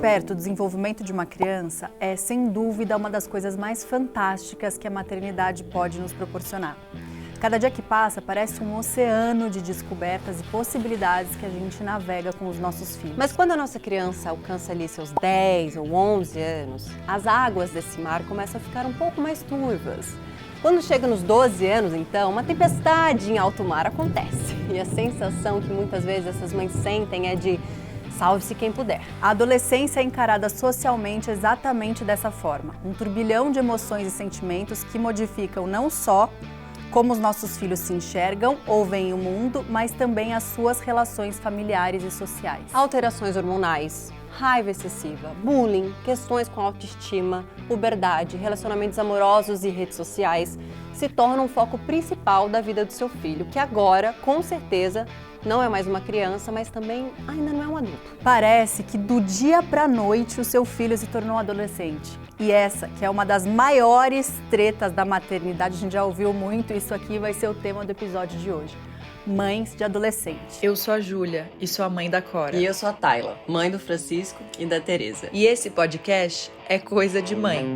perto o desenvolvimento de uma criança é, sem dúvida, uma das coisas mais fantásticas que a maternidade pode nos proporcionar. Cada dia que passa parece um oceano de descobertas e possibilidades que a gente navega com os nossos filhos. Mas quando a nossa criança alcança ali seus 10 ou 11 anos, as águas desse mar começam a ficar um pouco mais turvas. Quando chega nos 12 anos, então, uma tempestade em alto mar acontece. E a sensação que muitas vezes essas mães sentem é de salve-se quem puder. A adolescência é encarada socialmente exatamente dessa forma. Um turbilhão de emoções e sentimentos que modificam não só como os nossos filhos se enxergam ou veem o mundo, mas também as suas relações familiares e sociais. Alterações hormonais, raiva excessiva, bullying, questões com autoestima, puberdade, relacionamentos amorosos e redes sociais se tornam um foco principal da vida do seu filho, que agora, com certeza, não é mais uma criança, mas também ainda não é um adulto. Parece que do dia para a noite o seu filho se tornou um adolescente. E essa, que é uma das maiores tretas da maternidade, a gente já ouviu muito, isso aqui vai ser o tema do episódio de hoje. Mães de adolescente. Eu sou a Júlia e sou a mãe da Cora. E eu sou a Tayla, mãe do Francisco e da Tereza. E esse podcast é Coisa de Mãe.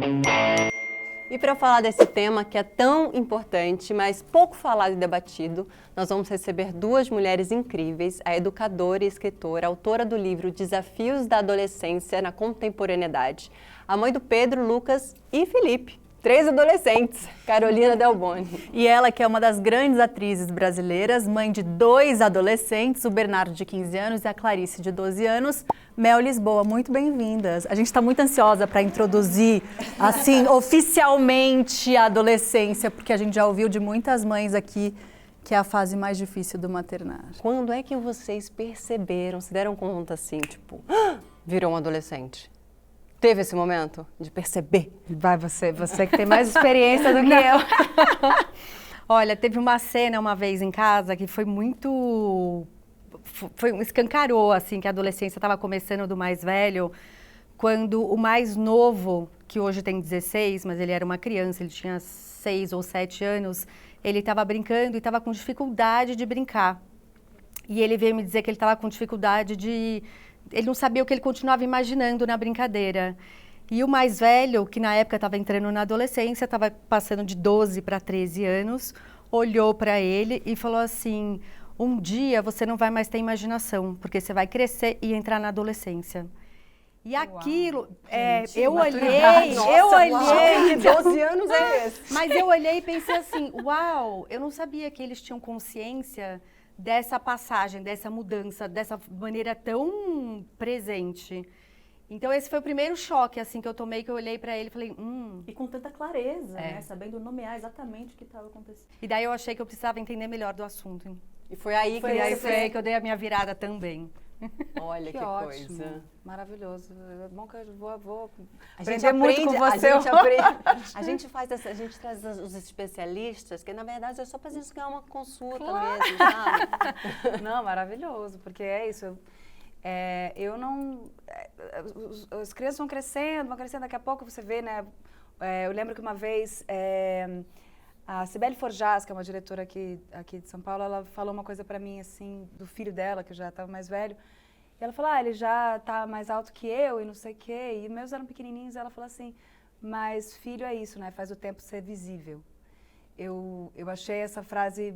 E para falar desse tema que é tão importante, mas pouco falado e debatido, nós vamos receber duas mulheres incríveis, a educadora e escritora, autora do livro Desafios da Adolescência na Contemporaneidade, a mãe do Pedro, Lucas e Felipe. 3 adolescentes, Carolina Delboni. E ela que é uma das grandes atrizes brasileiras, mãe de 2 adolescentes, o Bernardo de 15 anos e a Clarice de 12 anos. Mel Lisboa, muito bem-vindas. A gente está muito ansiosa para introduzir, assim, oficialmente a adolescência, porque a gente já ouviu de muitas mães aqui que é a fase mais difícil do maternar. Quando é que vocês perceberam, se deram conta assim, tipo, virou um adolescente? Teve esse momento de perceber? Vai você que tem mais experiência do que eu. Olha, teve uma cena uma vez em casa que foi escancarou, assim, que a adolescência estava começando do mais velho, quando o mais novo, que hoje tem 16, mas ele era uma criança, ele tinha 6 ou 7 anos, ele estava brincando e estava com dificuldade de brincar. E ele veio me dizer que ele estava com dificuldade de... Ele não sabia o que ele continuava imaginando na brincadeira. E o mais velho, que na época estava entrando na adolescência, estava passando de 12 para 13 anos, olhou para ele e falou assim, um dia você não vai mais ter imaginação, porque você vai crescer e entrar na adolescência. E aquilo, Gente, eu olhei, Que 12 anos é esse? mas eu olhei e pensei assim, uau, eu não sabia que eles tinham consciência dessa passagem, dessa mudança, dessa maneira tão presente. Então esse foi o primeiro choque assim que eu tomei, que eu olhei para ele e falei, E com tanta clareza, né? Sabendo nomear exatamente o que estava acontecendo. E daí eu achei que eu precisava entender melhor do assunto. Hein? E foi aí Foi aí que eu dei a minha virada também. Olha que ótimo. coisa. Maravilhoso. É bom que eu vou A aprender muito com você. A gente traz os especialistas, que na verdade é só pra gente ganhar uma consulta mesmo, sabe? Não, maravilhoso, porque é isso. Eu não... As crianças vão crescendo, daqui a pouco você vê, né? Eu lembro que uma vez a Cibele Forjaz, que é uma diretora aqui de São Paulo, ela falou uma coisa pra mim, assim, do filho dela, que já estava mais velho. E ela falou, ele já tá mais alto que eu e não sei o quê. E meus eram pequenininhos, e ela falou assim, mas filho é isso, né? Faz o tempo ser visível. Eu achei essa frase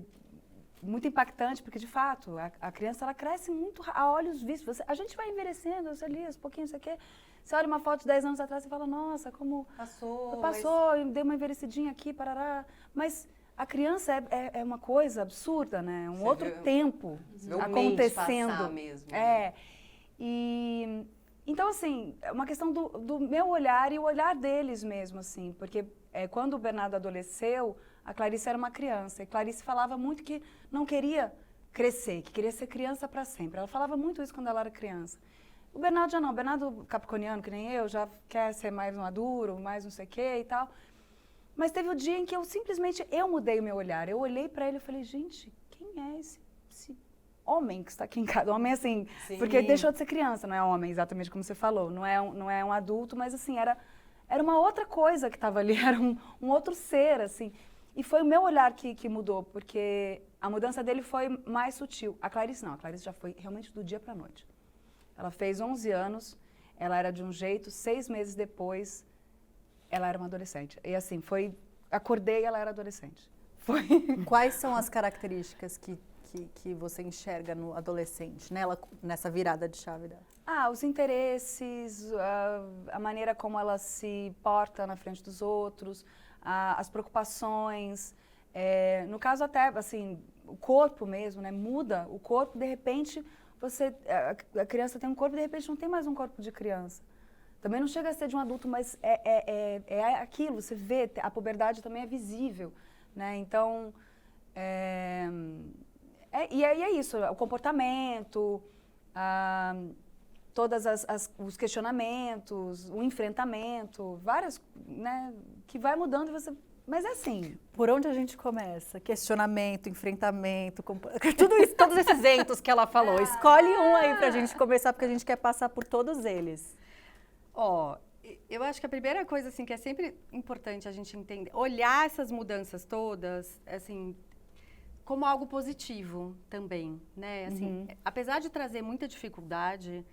muito impactante, porque de fato, a criança ela cresce muito a olhos vistos. A gente vai envelhecendo, você ali, aos pouquinhos, não sei o quê. Você olha uma foto de 10 anos atrás e fala, nossa, como... Passou, deu uma envelhecidinha aqui, parará. Mas a criança é uma coisa absurda, né? Um outro tempo acontecendo. Mesmo, Então, assim, é uma questão do meu olhar e o olhar deles mesmo, assim. Porque quando o Bernardo adolesceu, a Clarice era uma criança. E Clarice falava muito que não queria crescer, que queria ser criança para sempre. Ela falava muito isso quando ela era criança. O Bernardo já não. O Bernardo capricorniano, que nem eu, já quer ser mais maduro, mais não sei o quê e tal. Mas teve o dia em que eu simplesmente mudei o meu olhar. Eu olhei para ele e falei, gente, quem é esse homem que está aqui em casa? Homem, assim, Sim. Porque deixou de ser criança, não é homem, exatamente como você falou. Não é um adulto, mas assim, era uma outra coisa que estava ali, era um outro ser, assim. E foi o meu olhar que mudou, porque a mudança dele foi mais sutil. A Clarice não, a Clarice já foi realmente do dia para a noite. Ela fez 11 anos, ela era de um jeito, 6 meses depois, ela era uma adolescente. E assim, acordei e ela era adolescente. Foi. Quais são as características que você enxerga no adolescente, nela, nessa virada de chave dela? Os interesses, a maneira como ela se porta na frente dos outros, as preocupações. No caso até, assim, o corpo mesmo, né? Muda o corpo, de repente, a criança tem um corpo, de repente não tem mais um corpo de criança. Também não chega a ser de um adulto, mas é aquilo, você vê, a puberdade também é visível, né? Então, é isso, o comportamento, todos os questionamentos, o enfrentamento, várias, né, que vai mudando e você... Mas é assim. Por onde a gente começa? Questionamento, enfrentamento, tudo isso, todos esses entes que ela falou. Escolhe um aí pra gente começar, porque a gente quer passar por todos eles. Eu acho que a primeira coisa, assim, que é sempre importante a gente entender, olhar essas mudanças todas, assim, como algo positivo também, né? Assim, apesar de trazer muita dificuldade,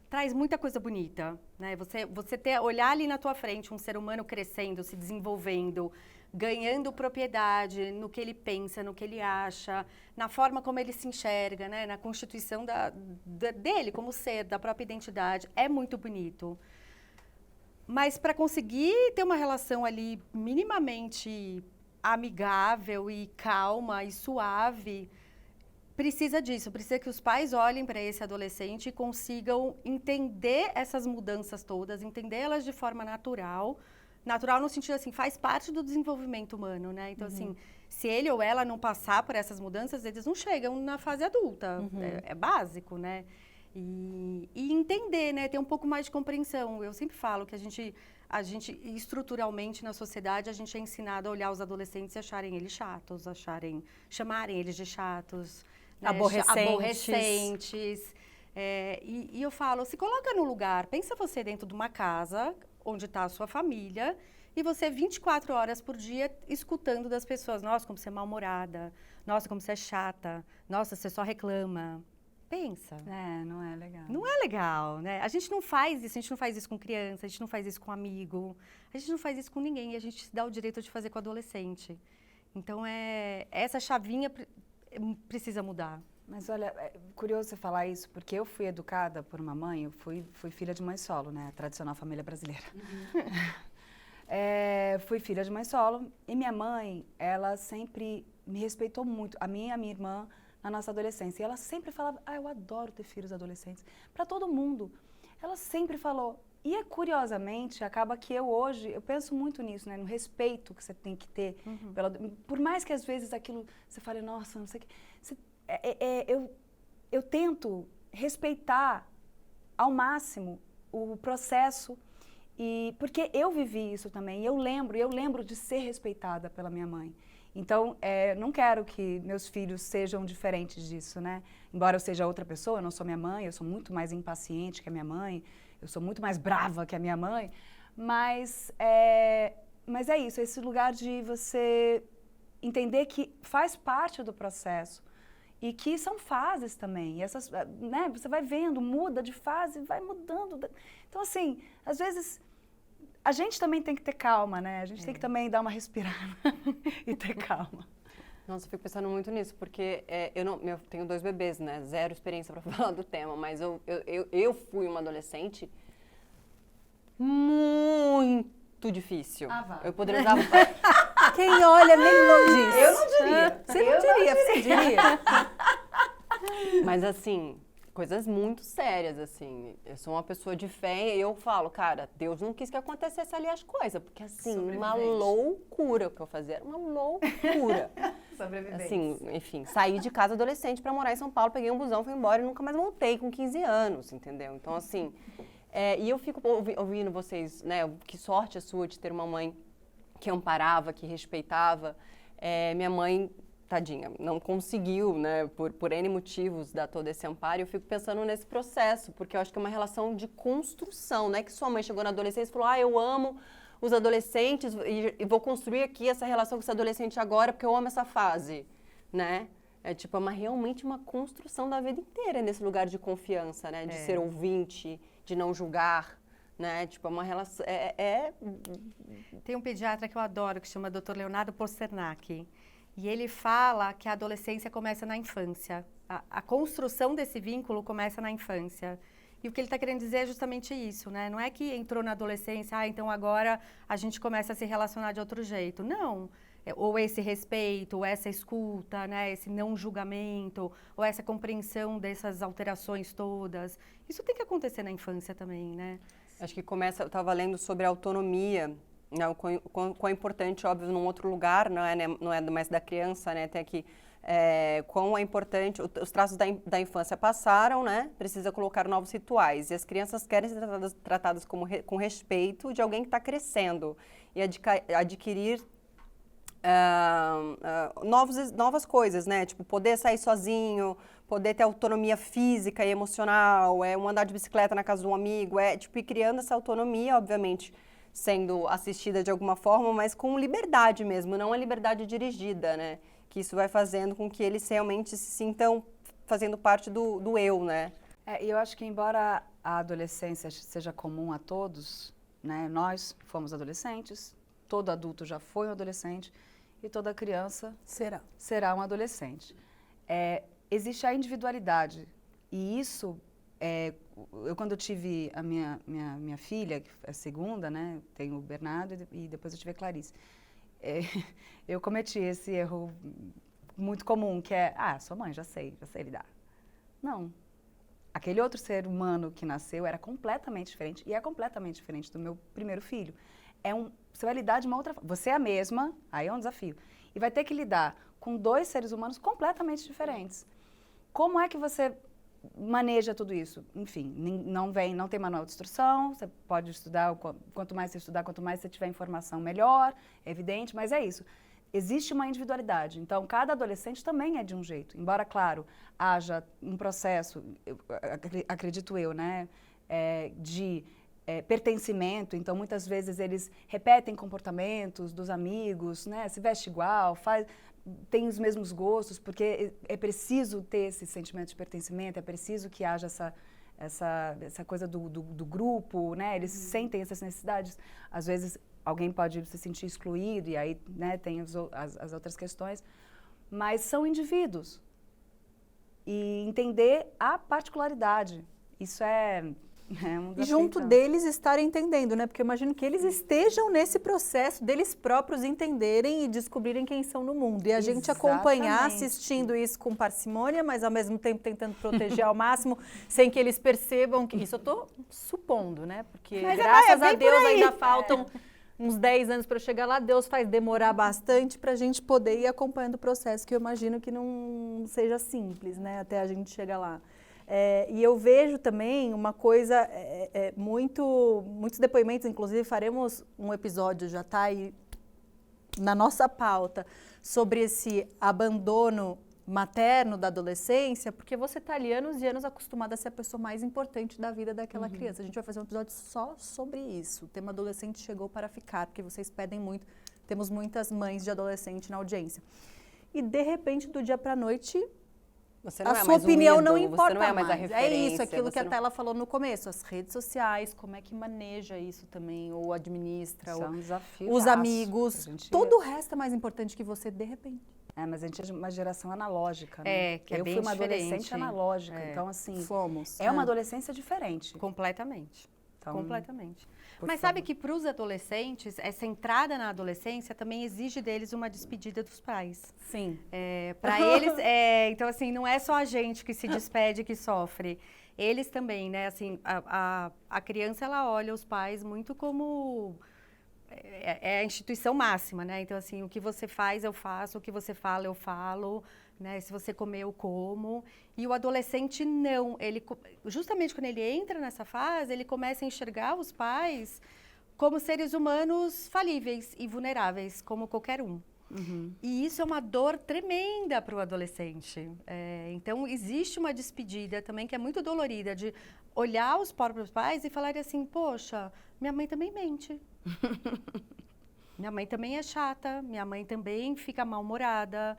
traz muita coisa bonita, né? Você olhar ali na tua frente um ser humano crescendo, se desenvolvendo, ganhando propriedade no que ele pensa, no que ele acha, na forma como ele se enxerga, né? Na constituição dele como ser, da própria identidade, é muito bonito. Mas para conseguir ter uma relação ali minimamente amigável e calma e suave, precisa disso, precisa que os pais olhem para esse adolescente e consigam entender essas mudanças todas, entendê-las de forma natural. Natural no sentido assim, faz parte do desenvolvimento humano, né? Então, assim, se ele ou ela não passar por essas mudanças, eles não chegam na fase adulta. É básico, né? E entender, né? Ter um pouco mais de compreensão. Eu sempre falo que a gente estruturalmente na sociedade, a gente é ensinado a olhar os adolescentes e acharem eles chatos, chamarem eles de chatos, né? Aborrecentes. E eu falo, se coloca no lugar, pensa você dentro de uma casa onde está a sua família e você 24 horas por dia escutando das pessoas, nossa, como você é mal-humorada, nossa, como você é chata, nossa, você só reclama. Pensa. Não é legal. Não é legal, né? A gente não faz isso com criança, a gente não faz isso com amigo, a gente não faz isso com ninguém e a gente se dá o direito de fazer com adolescente. Então, essa chavinha precisa mudar. Mas olha, é curioso você falar isso, porque eu fui educada por uma mãe, eu fui filha de mãe solo, né? A tradicional família brasileira. Fui filha de mãe solo e minha mãe, ela sempre me respeitou muito, a minha irmã, na nossa adolescência. E ela sempre falava, eu adoro ter filhos adolescentes. Para todo mundo. Ela sempre falou. E curiosamente, acaba que eu penso muito nisso, né? No respeito que você tem que ter. Por mais que às vezes aquilo, você fale, nossa, não sei o que. Eu tento respeitar ao máximo o processo, porque eu vivi isso também. Eu lembro de ser respeitada pela minha mãe. Então, não quero que meus filhos sejam diferentes disso, né? Embora eu seja outra pessoa, eu não sou minha mãe, eu sou muito mais impaciente que a minha mãe, eu sou muito mais brava que a minha mãe, mas é isso, esse lugar de você entender que faz parte do processo e que são fases também. E essas, né, você vai vendo, muda de fase, vai mudando. Então, assim, às vezes... A gente também tem que ter calma, né? A gente tem que também dar uma respirada e ter calma. Nossa, eu fico pensando muito nisso, porque eu tenho 2 bebês, né? 0 experiência para falar do tema, mas eu fui uma adolescente muito difícil. Eu poderia usar... Quem olha nem não diz. Eu não diria. Você diria. Mas assim... Coisas muito sérias, assim. Eu sou uma pessoa de fé e eu falo, cara, Deus não quis que acontecesse ali as coisas. Porque, assim, uma loucura o que eu fazia. Era uma loucura. Assim, enfim, saí de casa adolescente pra morar em São Paulo, peguei um busão, fui embora e nunca mais voltei com 15 anos, entendeu? Então, assim, e eu fico ouvindo vocês, né, que sorte a sua de ter uma mãe que amparava, que respeitava. Minha mãe... Tadinha, não conseguiu, né, por N motivos, dar todo esse amparo. Eu fico pensando nesse processo, porque eu acho que é uma relação de construção, né, que sua mãe chegou na adolescência e falou, eu amo os adolescentes e vou construir aqui essa relação com esse adolescente agora porque eu amo essa fase, né? Realmente uma construção da vida inteira nesse lugar de confiança, né, de ser ouvinte, de não julgar, né? Tipo, é uma relação... Tem um pediatra que eu adoro, que chama Dr. Leonardo Posternak. E ele fala que a adolescência começa na infância. A construção desse vínculo começa na infância. E o que ele está querendo dizer é justamente isso, né? Não é que entrou na adolescência, então agora a gente começa a se relacionar de outro jeito. Não. Ou esse respeito, ou essa escuta, né? Esse não julgamento, ou essa compreensão dessas alterações todas. Isso tem que acontecer na infância também, né? Acho que começa, eu estava lendo sobre a autonomia, né? O quão importante, óbvio, num outro lugar, não é mais da criança, né? Tem aqui, quão é importante, os traços da infância passaram, né? Precisa colocar novos rituais. E as crianças querem ser tratadas com respeito de alguém que está crescendo e adquirir novas coisas, né? Tipo, poder sair sozinho, poder ter autonomia física e emocional, um andar de bicicleta na casa de um amigo, tipo, ir criando essa autonomia, obviamente, sendo assistida de alguma forma, mas com liberdade mesmo, não a liberdade dirigida, né? Que isso vai fazendo com que eles realmente se sintam fazendo parte do eu, né? E eu acho que embora a adolescência seja comum a todos, né? Nós fomos adolescentes, todo adulto já foi um adolescente, e toda criança será um adolescente. Existe a individualidade, e isso, eu quando eu tive a minha filha, que é a segunda, né, tenho o Bernardo e depois eu tive a Clarice, eu cometi esse erro muito comum, que sou mãe, já sei lidar. Não. Aquele outro ser humano que nasceu era completamente diferente, e é completamente diferente do meu primeiro filho. Você vai lidar de uma outra forma. Você é a mesma, aí é um desafio. E vai ter que lidar com dois seres humanos completamente diferentes. Como é que você maneja tudo isso? Enfim, não tem manual de instrução, você pode estudar, quanto mais você estudar, quanto mais você tiver informação, melhor, é evidente, mas é isso. Existe uma individualidade, então cada adolescente também é de um jeito. Embora, claro, haja um processo, acredito eu, né, de pertencimento, então muitas vezes eles repetem comportamentos dos amigos, né? Se veste igual, tem os mesmos gostos, porque é preciso ter esse sentimento de pertencimento, é preciso que haja essa coisa do grupo, né? Eles sentem essas necessidades. Às vezes alguém pode se sentir excluído e aí, né, tem as outras questões, mas são indivíduos. E entender a particularidade, isso é um desafio. E junto deles estarem entendendo, né? Porque eu imagino que eles estejam nesse processo deles próprios entenderem e descobrirem quem são no mundo. E a gente acompanhar, assistindo isso com parcimônia, mas ao mesmo tempo tentando proteger ao máximo, sem que eles percebam que... Isso eu tô supondo, né? Porque graças a Deus ainda faltam uns 10 anos para eu chegar lá. Deus faz demorar bastante para a gente poder ir acompanhando o processo, que eu imagino que não seja simples, né? Até a gente chegar lá. E eu vejo também uma coisa, muitos depoimentos, inclusive faremos um episódio, já está aí na nossa pauta, sobre esse abandono materno da adolescência, porque você está ali anos e anos acostumada a ser a pessoa mais importante da vida daquela criança. A gente vai fazer um episódio só sobre isso. O tema adolescente chegou para ficar, porque vocês pedem muito, temos muitas mães de adolescente na audiência. E de repente, do dia para a noite... A sua opinião não importa mais. É isso, aquilo que a Tayla falou no começo. As redes sociais, como é que maneja isso também, ou administra, ou os amigos. Todo o resto é mais importante que você, de repente. Mas a gente é uma geração analógica, né? Que eu fui uma adolescente analógica, então assim... Fomos. É uma adolescência diferente. Completamente. Então, completamente. Mas sabe que para os adolescentes, essa entrada na adolescência também exige deles uma despedida dos pais. Sim. Para eles, então assim, não é só a gente que se despede que sofre. Eles também, né? Assim, a criança, ela olha os pais muito como... É a instituição máxima, né? Então, assim, o que você faz, eu faço. O que você fala, eu falo. Né? Se você comer, eu como. E o adolescente, não. Justamente quando ele entra nessa fase, ele começa a enxergar os pais como seres humanos falíveis e vulneráveis, como qualquer um. Uhum. E isso é uma dor tremenda para o adolescente. Então, existe uma despedida também que é muito dolorida, de olhar os próprios pais e falar assim, poxa, minha mãe também mente. Minha mãe também é chata, minha mãe também fica mal-humorada,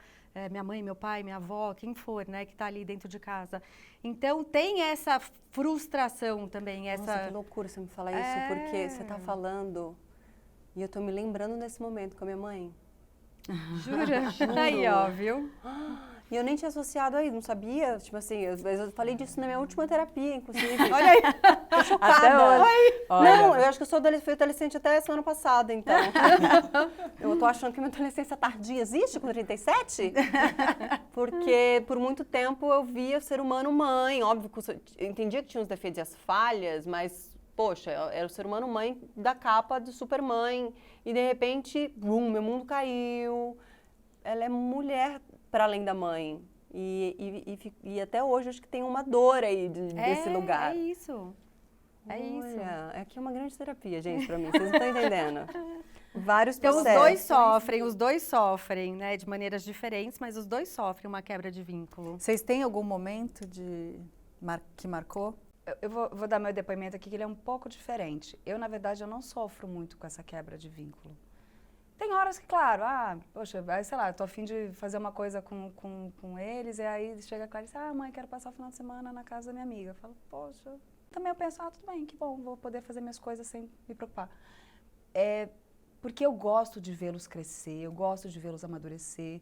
minha mãe, meu pai, minha avó, quem for, né, que tá ali dentro de casa. Então, tem essa frustração também, Nossa, que loucura você me falar isso, porque você tá falando e eu tô me lembrando desse momento com a minha mãe. Jura? Juro. Aí, ó, viu? E eu nem tinha associado aí, não sabia. Tipo assim, eu falei disso na minha última terapia, inclusive. Olha aí. Tô chocada. Até hoje. Não, eu acho que eu fui adolescente até semana passada, então. Eu tô achando que minha adolescência tardia existe com 37? Porque por muito tempo eu via o ser humano mãe. Óbvio que eu entendia que tinha os defeitos e as falhas, mas, poxa, era o ser humano mãe da capa de Supermãe. E de repente, meu mundo caiu. Ela é mulher para além da mãe. E até hoje acho que tem uma dor aí desse lugar. É isso. É isso. Olha, aqui é uma grande terapia, gente, pra mim. Vocês não estão entendendo. Vários Então, processos. os dois sofrem, né, de maneiras diferentes, mas os dois sofrem uma quebra de vínculo. Vocês têm algum momento que marcou? Eu vou dar meu depoimento aqui, que ele é um pouco diferente. Eu, na verdade, eu não sofro muito com essa quebra de vínculo. Tem horas que, claro, poxa, sei lá, tô a fim de fazer uma coisa com eles, e aí chega a Clarice, mãe, quero passar o final de semana na casa da minha amiga. Eu falo, poxa, também eu penso, tudo bem, que bom, vou poder fazer minhas coisas sem me preocupar. Porque eu gosto de vê-los crescer, eu gosto de vê-los amadurecer,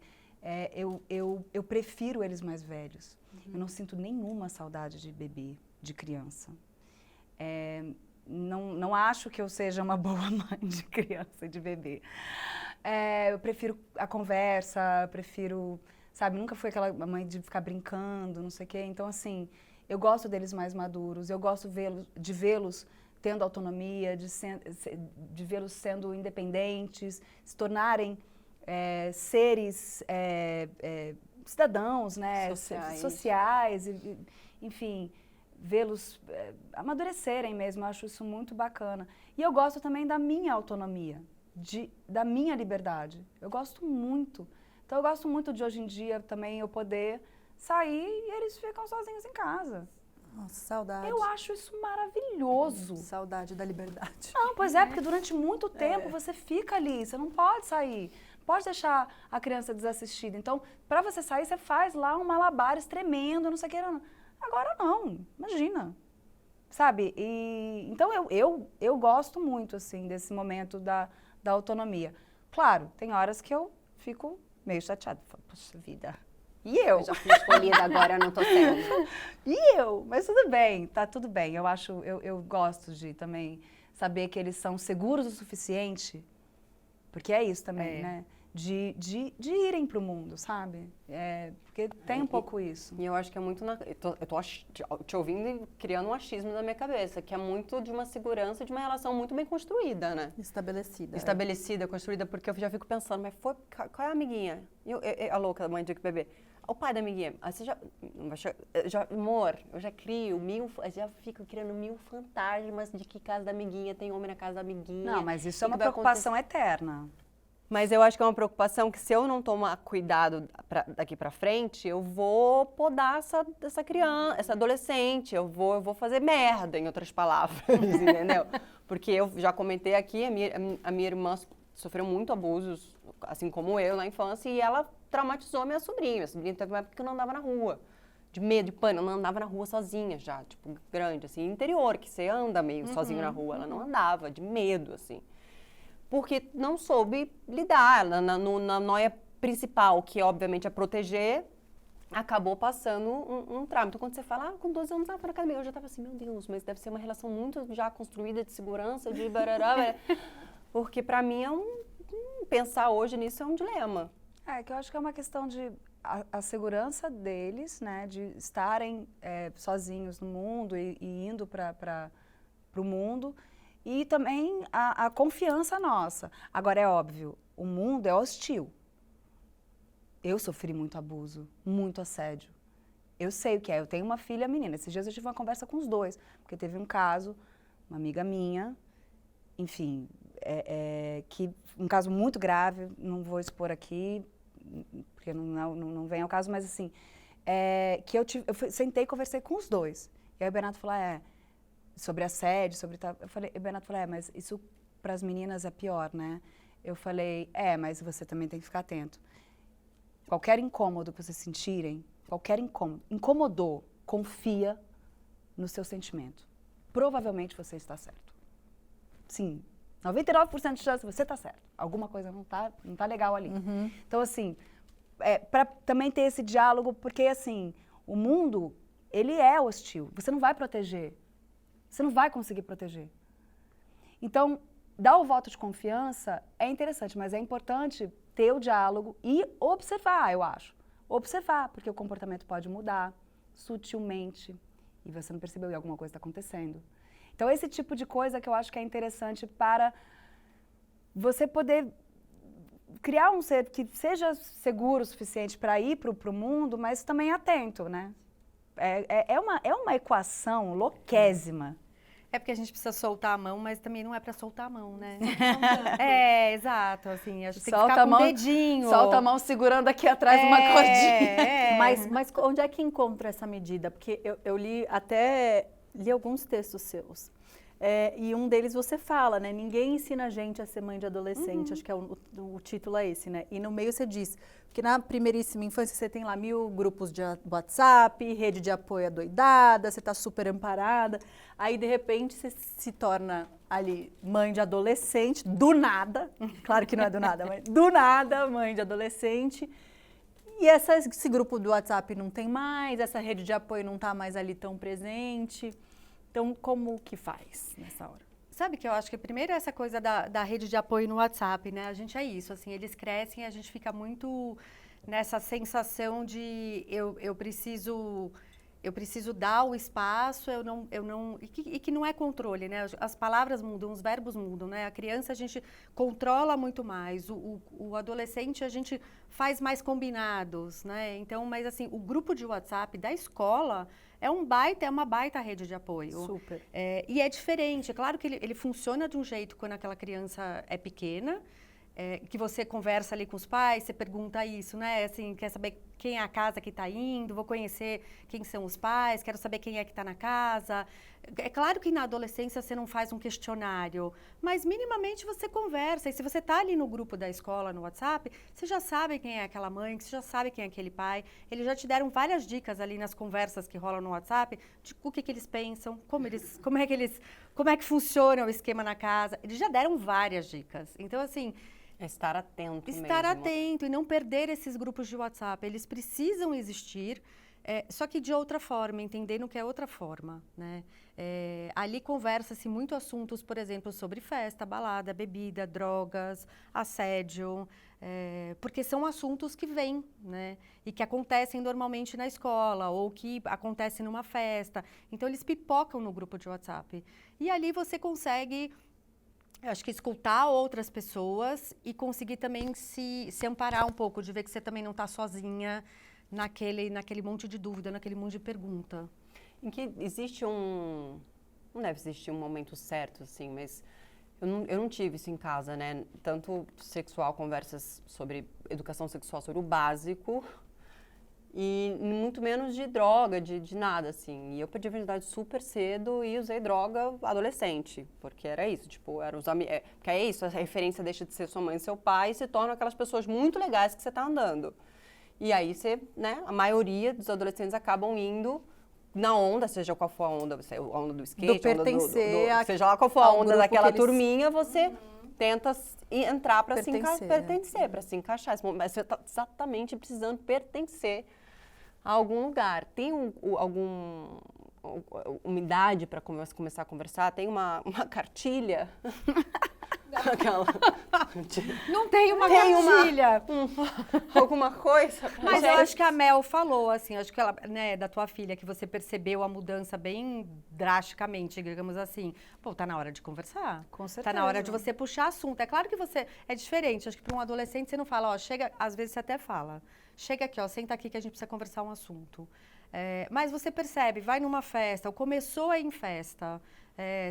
eu prefiro eles mais velhos. Eu não sinto nenhuma saudade de bebê, de criança. Não acho que eu seja uma boa mãe de criança e de bebê. Eu prefiro a conversa, prefiro, sabe, nunca fui aquela mãe de ficar brincando, não sei o quê. Então, assim, eu gosto deles mais maduros, eu gosto de vê-los tendo autonomia, de vê-los sendo independentes, se tornarem seres cidadãos, né, sociais, enfim, vê-los amadurecerem mesmo, eu acho isso muito bacana. E eu gosto também da minha autonomia, da minha liberdade. Eu gosto muito. Então, eu gosto muito de hoje em dia também eu poder sair e eles ficam sozinhos em casa. Nossa, saudade. Eu acho isso maravilhoso. Saudade da liberdade. Não, pois é, porque durante muito tempo você fica ali, você não pode sair. Não pode deixar a criança desassistida. Então, para você sair, você faz lá um malabares tremendo, não sei o que. Agora não, imagina, sabe? Então eu gosto muito, assim, desse momento da autonomia. Claro, tem horas que eu fico meio chateada. Poxa vida, e eu? Eu já fui escolhida, agora eu não tô sendo. E eu? Mas tudo bem, tá tudo bem. Eu gosto de também saber que eles são seguros o suficiente, porque é isso também, né? De irem pro mundo, sabe? Porque tem um pouco isso. E eu acho que é muito... Eu tô te ouvindo e criando um achismo na minha cabeça, que é muito de uma segurança, de uma relação muito bem construída, né? Estabelecida. Estabelecida, construída, porque eu já fico pensando, mas qual é a amiguinha? A louca, a mãe de bebê. O pai da amiguinha. Aí você amor, eu já crio já fico criando mil fantasmas de que casa da amiguinha tem homem na casa da amiguinha. Não, mas isso é uma preocupação eterna. Mas eu acho que é uma preocupação que se eu não tomar cuidado daqui pra frente, eu vou podar essa criança, essa adolescente, eu vou fazer merda, em outras palavras, entendeu? Porque eu já comentei aqui, a minha irmã sofreu muito abusos, assim como eu, na infância, e ela traumatizou minha sobrinha. Minha sobrinha teve uma época que eu não andava na rua, de medo, de pânico, ela não andava na rua sozinha já, tipo, grande, assim, interior, que você anda meio sozinho na rua, ela não andava, de medo, assim. Porque não soube lidar, na noia principal, que obviamente é proteger, acabou passando um trauma. Então, quando você fala, com 12 anos, foi na academia, eu já estava assim, meu Deus, mas deve ser uma relação muito já construída de segurança, de barará, porque para mim pensar hoje nisso é um dilema. Que eu acho que é uma questão de a segurança deles, né, de estarem sozinhos no mundo e indo para o mundo, e também a confiança nossa. Agora, é óbvio, o mundo é hostil. Eu sofri muito abuso, muito assédio. Eu sei o que é. Eu tenho uma filha menina. Esses dias eu tive uma conversa com os dois, porque teve um caso, uma amiga minha, enfim, um caso muito grave, não vou expor aqui, porque não vem ao caso, mas assim, que eu sentei e conversei com os dois. E aí o Bernardo falou, sobre assédio, sobre tal. O Bernardo falou, mas isso para as meninas é pior, né? eu falei, mas você também tem que ficar atento. Qualquer incômodo que vocês sentirem, qualquer incomodou, confia no seu sentimento. Provavelmente você está certo. Sim, 99% de chance você está certo. Alguma coisa não tá legal ali. Então, assim, para também ter esse diálogo, porque, assim, o mundo, ele é hostil. Você não vai proteger. Você não vai conseguir proteger. Então, dar o voto de confiança é interessante, mas é importante ter o diálogo e observar, eu acho. Observar, porque o comportamento pode mudar sutilmente e você não percebeu e alguma coisa está acontecendo. Então, esse tipo de coisa que eu acho que é interessante para você poder criar um ser que seja seguro o suficiente para ir para o mundo, mas também atento, né? É uma equação louquésima. É porque a gente precisa soltar a mão, mas também não é para soltar a mão, né? Exato, assim, a gente tem que ficar com o dedinho. Solta a mão segurando aqui atrás uma cordinha. Mas onde é que encontra essa medida? Porque eu li alguns textos seus. E um deles você fala, né? Ninguém ensina a gente a ser mãe de adolescente. Acho que o título é esse, né? E no meio você diz que na primeiríssima infância você tem lá 1000 grupos de WhatsApp, rede de apoio adoidada, você está super amparada. Aí, de repente, você se torna ali mãe de adolescente, do nada. Claro que não é do nada, mas do nada, mãe de adolescente. E esse grupo do WhatsApp não tem mais, essa rede de apoio não está mais ali tão presente. Então, como que faz nessa hora? Sabe que eu acho que primeiro essa coisa da rede de apoio no WhatsApp, né? A gente é isso, assim, eles crescem e a gente fica muito nessa sensação de eu preciso dar o espaço, e que não é controle, né? As palavras mudam, os verbos mudam, né? A criança a gente controla muito mais, o adolescente a gente faz mais combinados, né? Então, mas assim, o grupo de WhatsApp da escola é uma baita rede de apoio. Super. E é diferente, é claro que ele funciona de um jeito quando aquela criança é pequena, que você conversa ali com os pais, você pergunta isso, né? Assim, quer saber quem é a casa que está indo, vou conhecer quem são os pais, quero saber quem é que está na casa. É claro que na adolescência você não faz um questionário, mas minimamente você conversa. E se você está ali no grupo da escola, no WhatsApp, você já sabe quem é aquela mãe, você já sabe quem é aquele pai. Eles já te deram várias dicas ali nas conversas que rolam no WhatsApp, de o que eles pensam, como é que funciona o esquema na casa. Eles já deram várias dicas. Então, assim, estar atento Estar mesmo. atento e não perder esses grupos de WhatsApp. Eles precisam existir, só que de outra forma, entendendo que é outra forma, né? Ali conversa-se muito assuntos, por exemplo, sobre festa, balada, bebida, drogas, assédio, porque são assuntos que vêm, né? E que acontecem normalmente na escola ou que acontecem numa festa. Então, eles pipocam no grupo de WhatsApp. E ali você consegue... Eu acho que escutar outras pessoas e conseguir também se amparar um pouco, de ver que você também não está sozinha naquele monte de dúvida, naquele monte de pergunta. Em que existe não deve existir um momento certo, assim, mas eu não tive isso em casa, né? Tanto sexual, conversas sobre educação sexual, sobre o básico, e muito menos de droga, de nada, assim. E eu perdi a virgindade super cedo e usei droga adolescente, porque era isso, tipo, eram os amigos. Porque é isso, a referência deixa de ser sua mãe e seu pai e se tornam aquelas pessoas muito legais que você tá andando. E aí você, né, a maioria dos adolescentes acabam indo na onda, seja qual for a onda do skate, do pertencer, seja lá qual for a onda daquela turminha, você tenta entrar para pertencer, para se encaixar. Mas você tá exatamente precisando pertencer a algum lugar. Tem alguma idade para começar a conversar? Tem uma cartilha? Aquela... Não tem uma cartilha. Alguma coisa? Mas eu acho que a Mel falou, assim, acho que ela, né, da tua filha, que você percebeu a mudança bem drasticamente, digamos assim. Pô, tá na hora de conversar. Com certeza. Tá na hora de você puxar assunto. É claro que é diferente. Acho que para um adolescente você não fala, ó, chega, às vezes você até fala. Chega aqui, ó, senta aqui que a gente precisa conversar um assunto. Mas você percebe, vai numa festa, ou começou a ir em festa,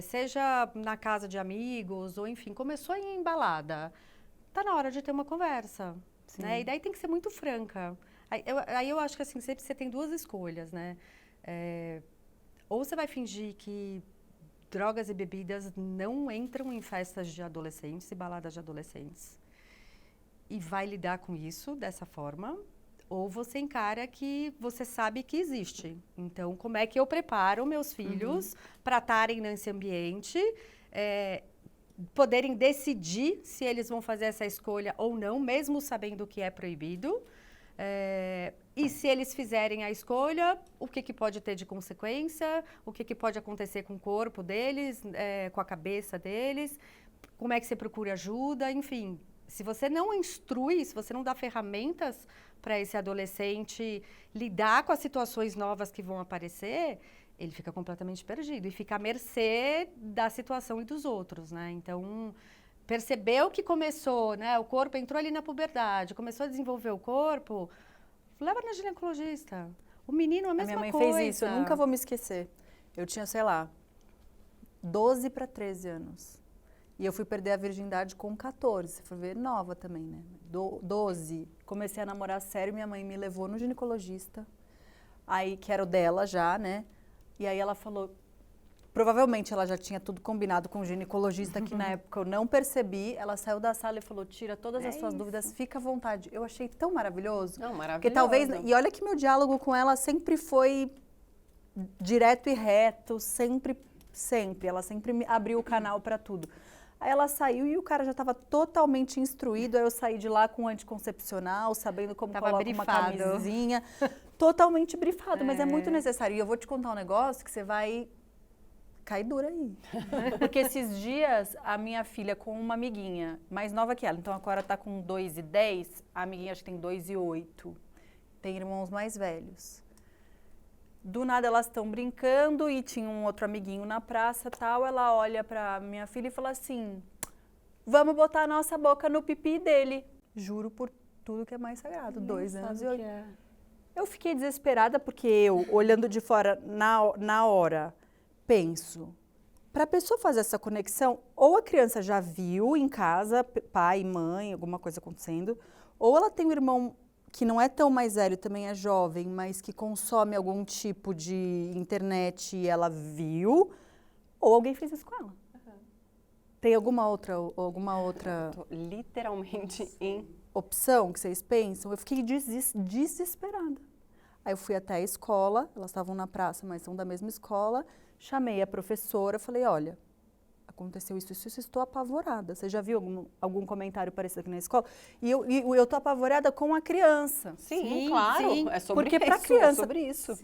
seja na casa de amigos, ou enfim, começou a ir em balada. Tá na hora de ter uma conversa, né? E daí tem que ser muito franca. Aí eu acho que assim, sempre você tem duas escolhas, né? Ou você vai fingir que drogas e bebidas não entram em festas de adolescentes e baladas de adolescentes. e vai lidar com isso dessa forma, ou você encara que você sabe que existe. Então, como é que eu preparo meus filhos para estarem nesse ambiente, poderem decidir se eles vão fazer essa escolha ou não, mesmo sabendo que é proibido. E se eles fizerem a escolha, o que pode ter de consequência, o que pode acontecer com o corpo deles, com a cabeça deles, como é que você procura ajuda, enfim. Se você não instrui, se você não dá ferramentas para esse adolescente lidar com as situações novas que vão aparecer, ele fica completamente perdido e fica à mercê da situação e dos outros, né? Então, percebeu que começou, né? O corpo entrou ali na puberdade, começou a desenvolver o corpo, leva na ginecologista. O menino a mesma coisa. A minha mãe fez isso, eu nunca vou me esquecer. Eu tinha, sei lá, 12 para 13 anos. E eu fui perder a virgindade com 14. Você foi ver, nova também, né? 12. Comecei a namorar sério, minha mãe me levou no ginecologista. Aí, que era o dela já, né? E aí ela falou... Provavelmente ela já tinha tudo combinado com o ginecologista, que na época eu não percebi. Ela saiu da sala e falou, tira todas as suas dúvidas, fica à vontade. Eu achei tão maravilhoso. Não, maravilhoso. Porque talvez... E olha que meu diálogo com ela sempre foi direto e reto, sempre. Ela sempre me abriu o canal para tudo. Aí ela saiu e o cara já estava totalmente instruído. Aí eu saí de lá com anticoncepcional, sabendo como coloca uma camisinha. Totalmente brifado, mas é muito necessário. E eu vou te contar um negócio que você vai cair dura aí. Porque esses dias, a minha filha com uma amiguinha, mais nova que ela, então a Cora tá com 2 e 10, a amiguinha acho que tem 2 e 8. Tem irmãos mais velhos. Do nada elas estão brincando e tinha um outro amiguinho na praça tal. Ela olha pra minha filha e fala assim: vamos botar a nossa boca no pipi dele. Juro por tudo que é mais sagrado. 2 anos e 8. Eu fiquei desesperada porque eu, olhando de fora na hora, penso, para a pessoa fazer essa conexão, ou a criança já viu em casa, pai, mãe, alguma coisa acontecendo, ou ela tem um irmão que não é tão mais velho, também é jovem, mas que consome algum tipo de internet e ela viu, ou alguém fez isso com ela. Tem alguma outra Eu tô literalmente em... opção que vocês pensam? Eu fiquei desesperada. Aí eu fui até a escola, elas estavam na praça, mas são da mesma escola, chamei a professora, falei, olha, aconteceu isso, estou apavorada. Você já viu algum comentário parecido aqui na escola? E eu tô apavorada com a criança. Sim, claro. Sim. É sobre porque isso. Porque para criança sobre isso.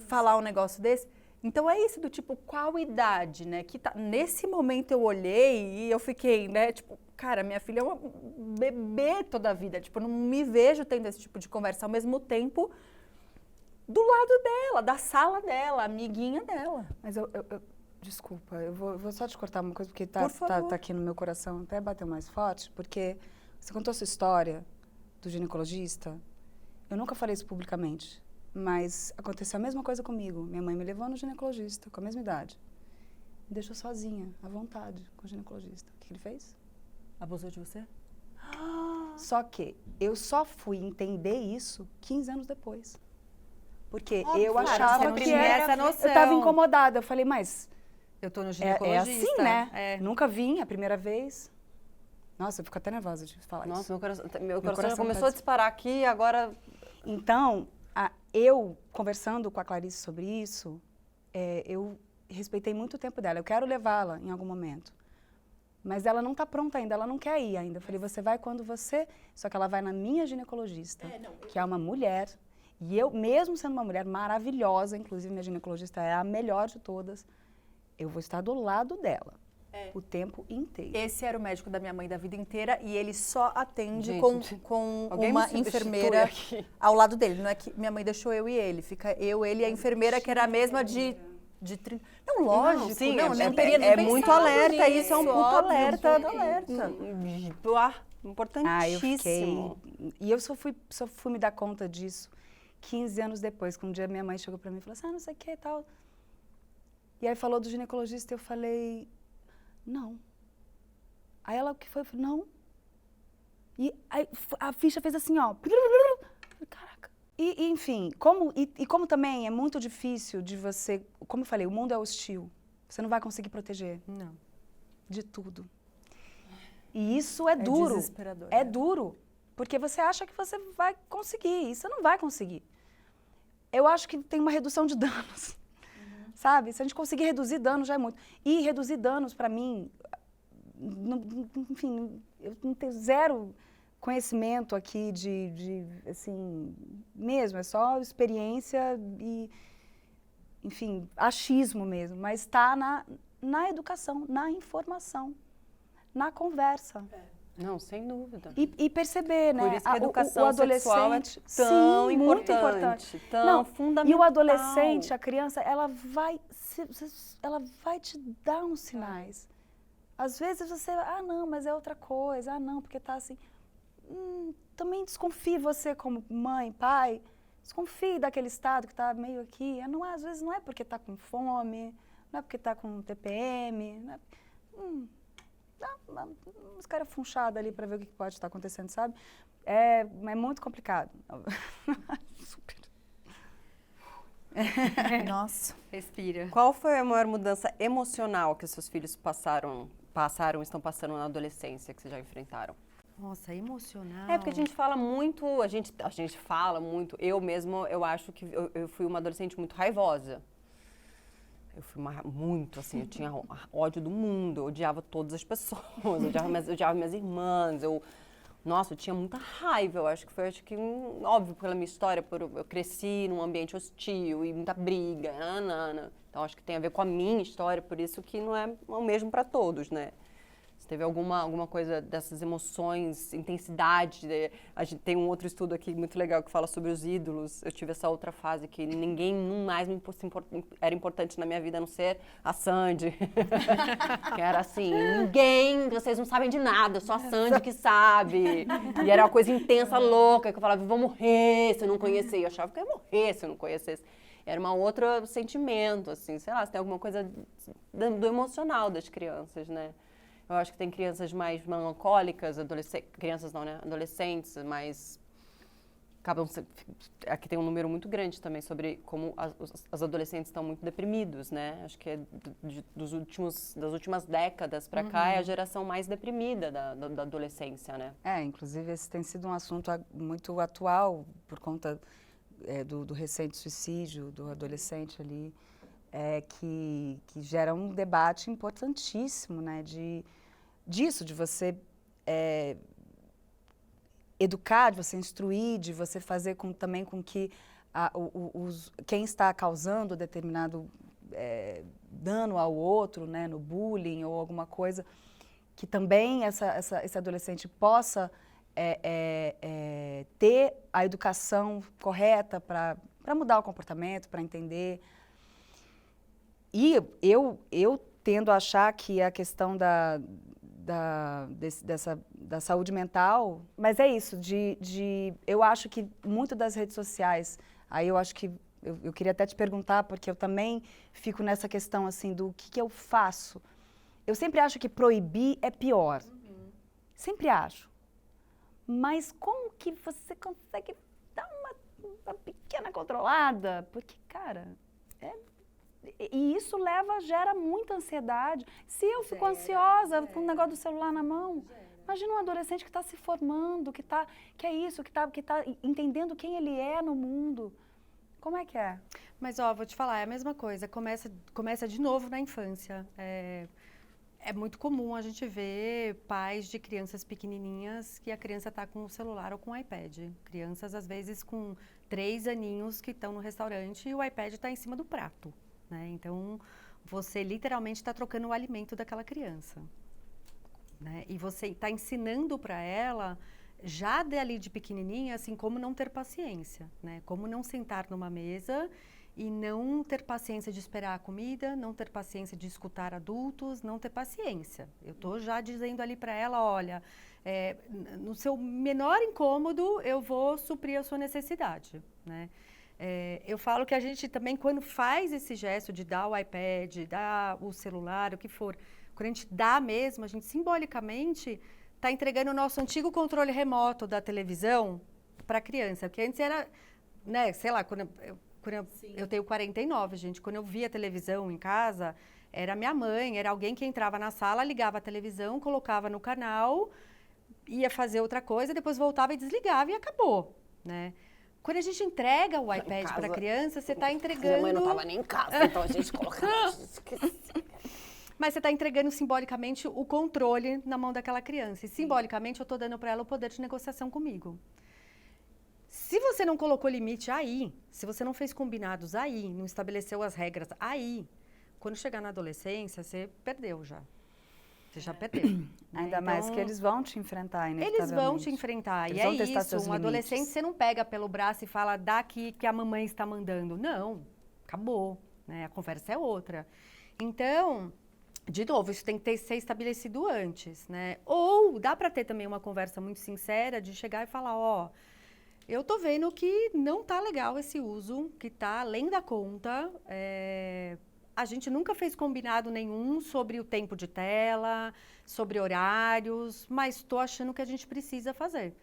Falar um negócio desse... Então é isso do tipo, qual idade, né? Que tá, nesse momento eu olhei e eu fiquei, né? Tipo, cara, minha filha é uma bebê toda a vida. Tipo, eu não me vejo tendo esse tipo de conversa ao mesmo tempo do lado dela, da sala dela, amiguinha dela. Mas desculpa, eu vou só te cortar uma coisa, porque tá aqui no meu coração, até bateu mais forte, porque você contou sua história do ginecologista, eu nunca falei isso publicamente, mas aconteceu a mesma coisa comigo. Minha mãe me levou no ginecologista, com a mesma idade. Me deixou sozinha, à vontade, com o ginecologista. O que ele fez? Abusou de você? Só que eu só fui entender isso 15 anos depois. Porque Óbvio, eu claro, achava você não que tinha era... essa noção. Eu estava incomodada, eu falei, mas... Eu tô no É ginecologista. assim, né? Nunca vim, a primeira vez. Nossa, eu fico até nervosa de falar isso. Nossa, meu coração já coração começou tá a disparar aqui, agora... Então, eu conversando com a Clarice sobre isso, eu respeitei muito o tempo dela. Eu quero levá-la em algum momento. Mas ela não está pronta ainda, ela não quer ir ainda. Eu falei, você vai quando você... Só que ela vai na minha ginecologista, que é uma mulher. E eu, mesmo sendo uma mulher maravilhosa, inclusive minha ginecologista é a melhor de todas, eu vou estar do lado dela o tempo inteiro. Esse era o médico da minha mãe da vida inteira e ele só atende Gente, com alguém uma me substitui enfermeira aqui. ao lado dele. Não é que minha mãe deixou eu e ele, fica eu, ele e a enfermeira que era a mesma de 30. Não, lógico, Não, sim, não, é- nem teria nem é muito pensado alerta nisso, isso, é um puto óbvio. alerta. Importantíssimo. Eu fiquei... E eu só fui me dar conta disso 15 anos depois, que um dia minha mãe chegou pra mim e falou assim, não sei o que e tal. E aí falou do ginecologista e eu falei, não. Aí ela, o que foi? Eu falei, não. E aí a ficha fez assim, ó. Caraca. E enfim, como também é muito difícil de você... Como eu falei, o mundo é hostil. Você não vai conseguir proteger. Não. De tudo. E isso é duro. Desesperador. É duro. Porque você acha que você vai conseguir, e você não vai conseguir. Eu acho que tem uma redução de danos, sabe? Se a gente conseguir reduzir danos, já é muito. E reduzir danos, para mim, enfim, eu não tenho zero conhecimento aqui assim, mesmo, é só experiência e, enfim, achismo mesmo, mas está na educação, na informação, na conversa. Não, sem dúvida. E perceber, né? Por isso que a educação o adolescente sexual é tão sim, importante, muito importante. tão fundamental. E o adolescente, a criança, ela vai te dar uns sinais. Às vezes você, não, mas é outra coisa, não, porque tá assim. Também desconfie você como mãe, pai, desconfie daquele estado que tá meio aqui. Às vezes não é porque tá com fome, não é porque tá com TPM, não é, dá uns caras funchados ali para ver o que pode estar acontecendo, sabe? É muito complicado. Super. Nossa. Respira. Qual foi a maior mudança emocional que seus filhos estão passando na adolescência, que vocês já enfrentaram? Nossa, emocional. É porque a gente fala muito, a gente fala muito, eu mesmo, eu acho que eu fui uma adolescente muito raivosa. Eu fui muito, assim, eu tinha ódio do mundo, eu odiava todas as pessoas, eu odiava minhas irmãs, nossa, eu tinha muita raiva, eu acho que óbvio, pela minha história, eu cresci num ambiente hostil e muita briga, então acho que tem a ver com a minha história, por isso que não é o mesmo para todos, né? Se teve alguma coisa dessas emoções, intensidade, a gente tem um outro estudo aqui muito legal que fala sobre os ídolos, eu tive essa outra fase que ninguém mais era importante na minha vida a não ser a Sandy, que era assim, vocês não sabem de nada, só a Sandy que sabe, e era uma coisa intensa, louca, que eu falava, vou morrer se eu não conhecer, eu achava que eu ia morrer se eu não conhecesse. Era um outro sentimento, assim, sei lá, se tem alguma coisa do emocional das crianças, né? Eu acho que tem crianças mais melancólicas, crianças não, né? Adolescentes, mas aqui tem um número muito grande também sobre como as adolescentes estão muito deprimidos, né? Acho que é das últimas décadas para cá é a geração mais deprimida da adolescência, né? Inclusive esse tem sido um assunto muito atual por conta do recente suicídio do adolescente ali, que gera um debate importantíssimo, né? De você educar, de você instruir, de você fazer também com que quem está causando determinado dano ao outro, né, no bullying ou alguma coisa, que também esse adolescente possa ter a educação correta para mudar o comportamento, para entender. E eu tendo a achar que a questão da saúde mental, mas é isso, eu acho que muito das redes sociais, aí eu acho que, eu queria até te perguntar, porque eu também fico nessa questão assim do que eu faço. Eu sempre acho que proibir é pior, sempre acho, mas como que você consegue dar uma pequena controlada? Porque, cara, e isso gera muita ansiedade. Se eu fico ansiosa com o negócio do celular na mão, imagina um adolescente que está se formando, que é isso, que tá entendendo quem ele é no mundo. Como é que é? Mas, vou te falar, é a mesma coisa. Começa de novo na infância. É muito comum a gente ver pais de crianças pequenininhas que a criança está com o celular ou com o iPad. Crianças, às vezes, com 3 aninhos que estão no restaurante e o iPad está em cima do prato. Né? Então, você literalmente está trocando o alimento daquela criança. Né? E você está ensinando para ela, já dali de pequenininha, assim, como não ter paciência. Né? Como não sentar numa mesa e não ter paciência de esperar a comida, não ter paciência de escutar adultos, não ter paciência. Eu estou já dizendo ali para ela, olha, no seu menor incômodo, eu vou suprir a sua necessidade. Né? Eu falo que a gente também, quando faz esse gesto de dar o iPad, dar o celular, o que for, quando a gente dá mesmo, a gente simbolicamente está entregando o nosso antigo controle remoto da televisão para a criança. Porque antes era, né, sei lá, quando eu tenho 49, gente, quando eu via televisão em casa, era minha mãe, era alguém que entrava na sala, ligava a televisão, colocava no canal, ia fazer outra coisa, depois voltava e desligava e acabou, né? Quando a gente entrega o iPad para a criança, você está entregando... Minha mãe não estava nem em casa, então a gente colocava... Mas você está entregando simbolicamente o controle na mão daquela criança. E simbolicamente eu estou dando para ela o poder de negociação comigo. Se você não colocou limite aí, se você não fez combinados aí, não estabeleceu as regras aí, quando chegar na adolescência, você perdeu já. Você já perdeu. Ainda mais que eles vão te enfrentar, inevitavelmente. Eles vão te enfrentar. Eles e vão é testar isso, seus um adolescente limites. você não pega pelo braço e fala, dá aqui que a mamãe está mandando. Não, acabou. Né? A conversa é outra. Então, de novo, isso tem que ser estabelecido antes. Né? Ou dá para ter também uma conversa muito sincera de chegar e falar, ó, eu tô vendo que não tá legal esse uso, que tá além da conta. A gente nunca fez combinado nenhum sobre o tempo de tela, sobre horários, mas estou achando que a gente precisa fazer.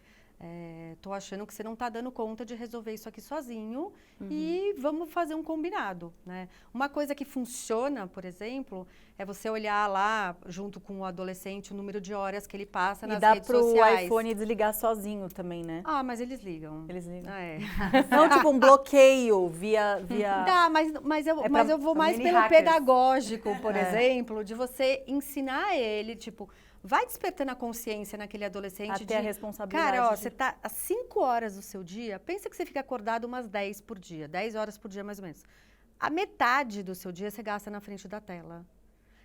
Estou achando que você não está dando conta de resolver isso aqui sozinho e vamos fazer um combinado, né? Uma coisa que funciona, por exemplo, é você olhar lá, junto com o adolescente, o número de horas que ele passa nas redes sociais. E dá pro iPhone desligar sozinho também, né? Ah, mas eles ligam. Eles ligam. Não, tipo um bloqueio via... Dá, mas eu vou mais mini pelo hackers. pedagógico, por exemplo, de você ensinar ele, tipo, vai despertando a consciência naquele adolescente Até a responsabilidade. Cara, ó, você tá às 5 horas do seu dia, pensa que você fica acordado umas 10 por dia, 10 horas por dia mais ou menos. A metade do seu dia você gasta na frente da tela.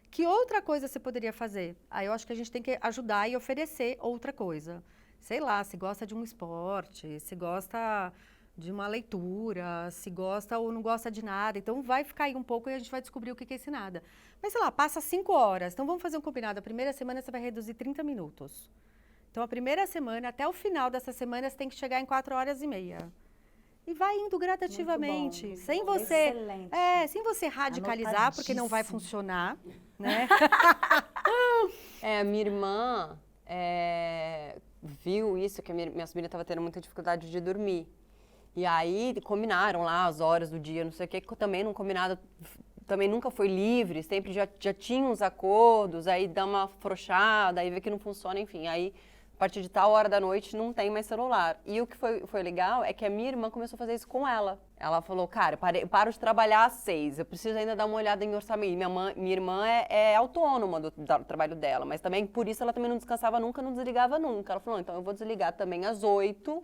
Que outra coisa você poderia fazer? Aí eu acho que a gente tem que ajudar e oferecer outra coisa. Sei lá, se gosta de um esporte, se gosta de uma leitura, se gosta ou não gosta de nada. Então, vai ficar aí um pouco e a gente vai descobrir o que é esse nada. Mas, sei lá, passa 5 horas. Então, vamos fazer um combinado. A primeira semana você vai reduzir 30 minutos. Então, a primeira semana, até o final dessa semana, você tem que chegar em 4 horas e meia. E vai indo gradativamente. Muito bom. Sem você... Excelente. Sem você radicalizar, porque não vai funcionar, né? A minha irmã viu isso, que a minha sobrinha estava tendo muita dificuldade de dormir. E aí combinaram lá as horas do dia, não sei o que também não combinado, também nunca foi livre, sempre já tinha uns acordos, aí dá uma afrouxada, aí vê que não funciona, enfim. Aí, a partir de tal hora da noite, não tem mais celular. E o que foi legal é que a minha irmã começou a fazer isso com ela. Ela falou, cara, eu paro de trabalhar às 6, eu preciso ainda dar uma olhada em orçamento. Minha irmã é autônoma do trabalho dela, mas também por isso ela também não descansava nunca, não desligava nunca. Ela falou, então eu vou desligar também às 8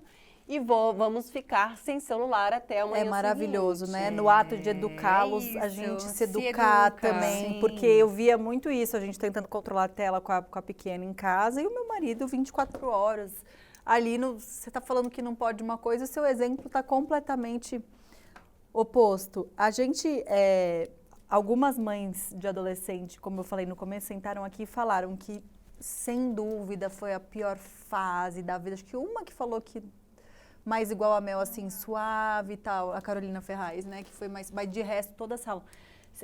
e vamos ficar sem celular até amanhã. É maravilhoso, seguinte. né? No ato de educá-los, a isso, gente se se educar educa. também. Sim. Porque eu via muito isso, a gente tentando controlar a tela com a pequena em casa e o meu marido 24 horas. Ali, você está falando que não pode uma coisa, o seu exemplo está completamente oposto. A gente, algumas mães de adolescente, como eu falei no começo, sentaram aqui e falaram que, sem dúvida, foi a pior fase da vida. Acho que uma que falou que mais igual a Mel, assim, suave e tal, a Carolina Ferraz, né, que foi mais, mas de resto, toda a sala.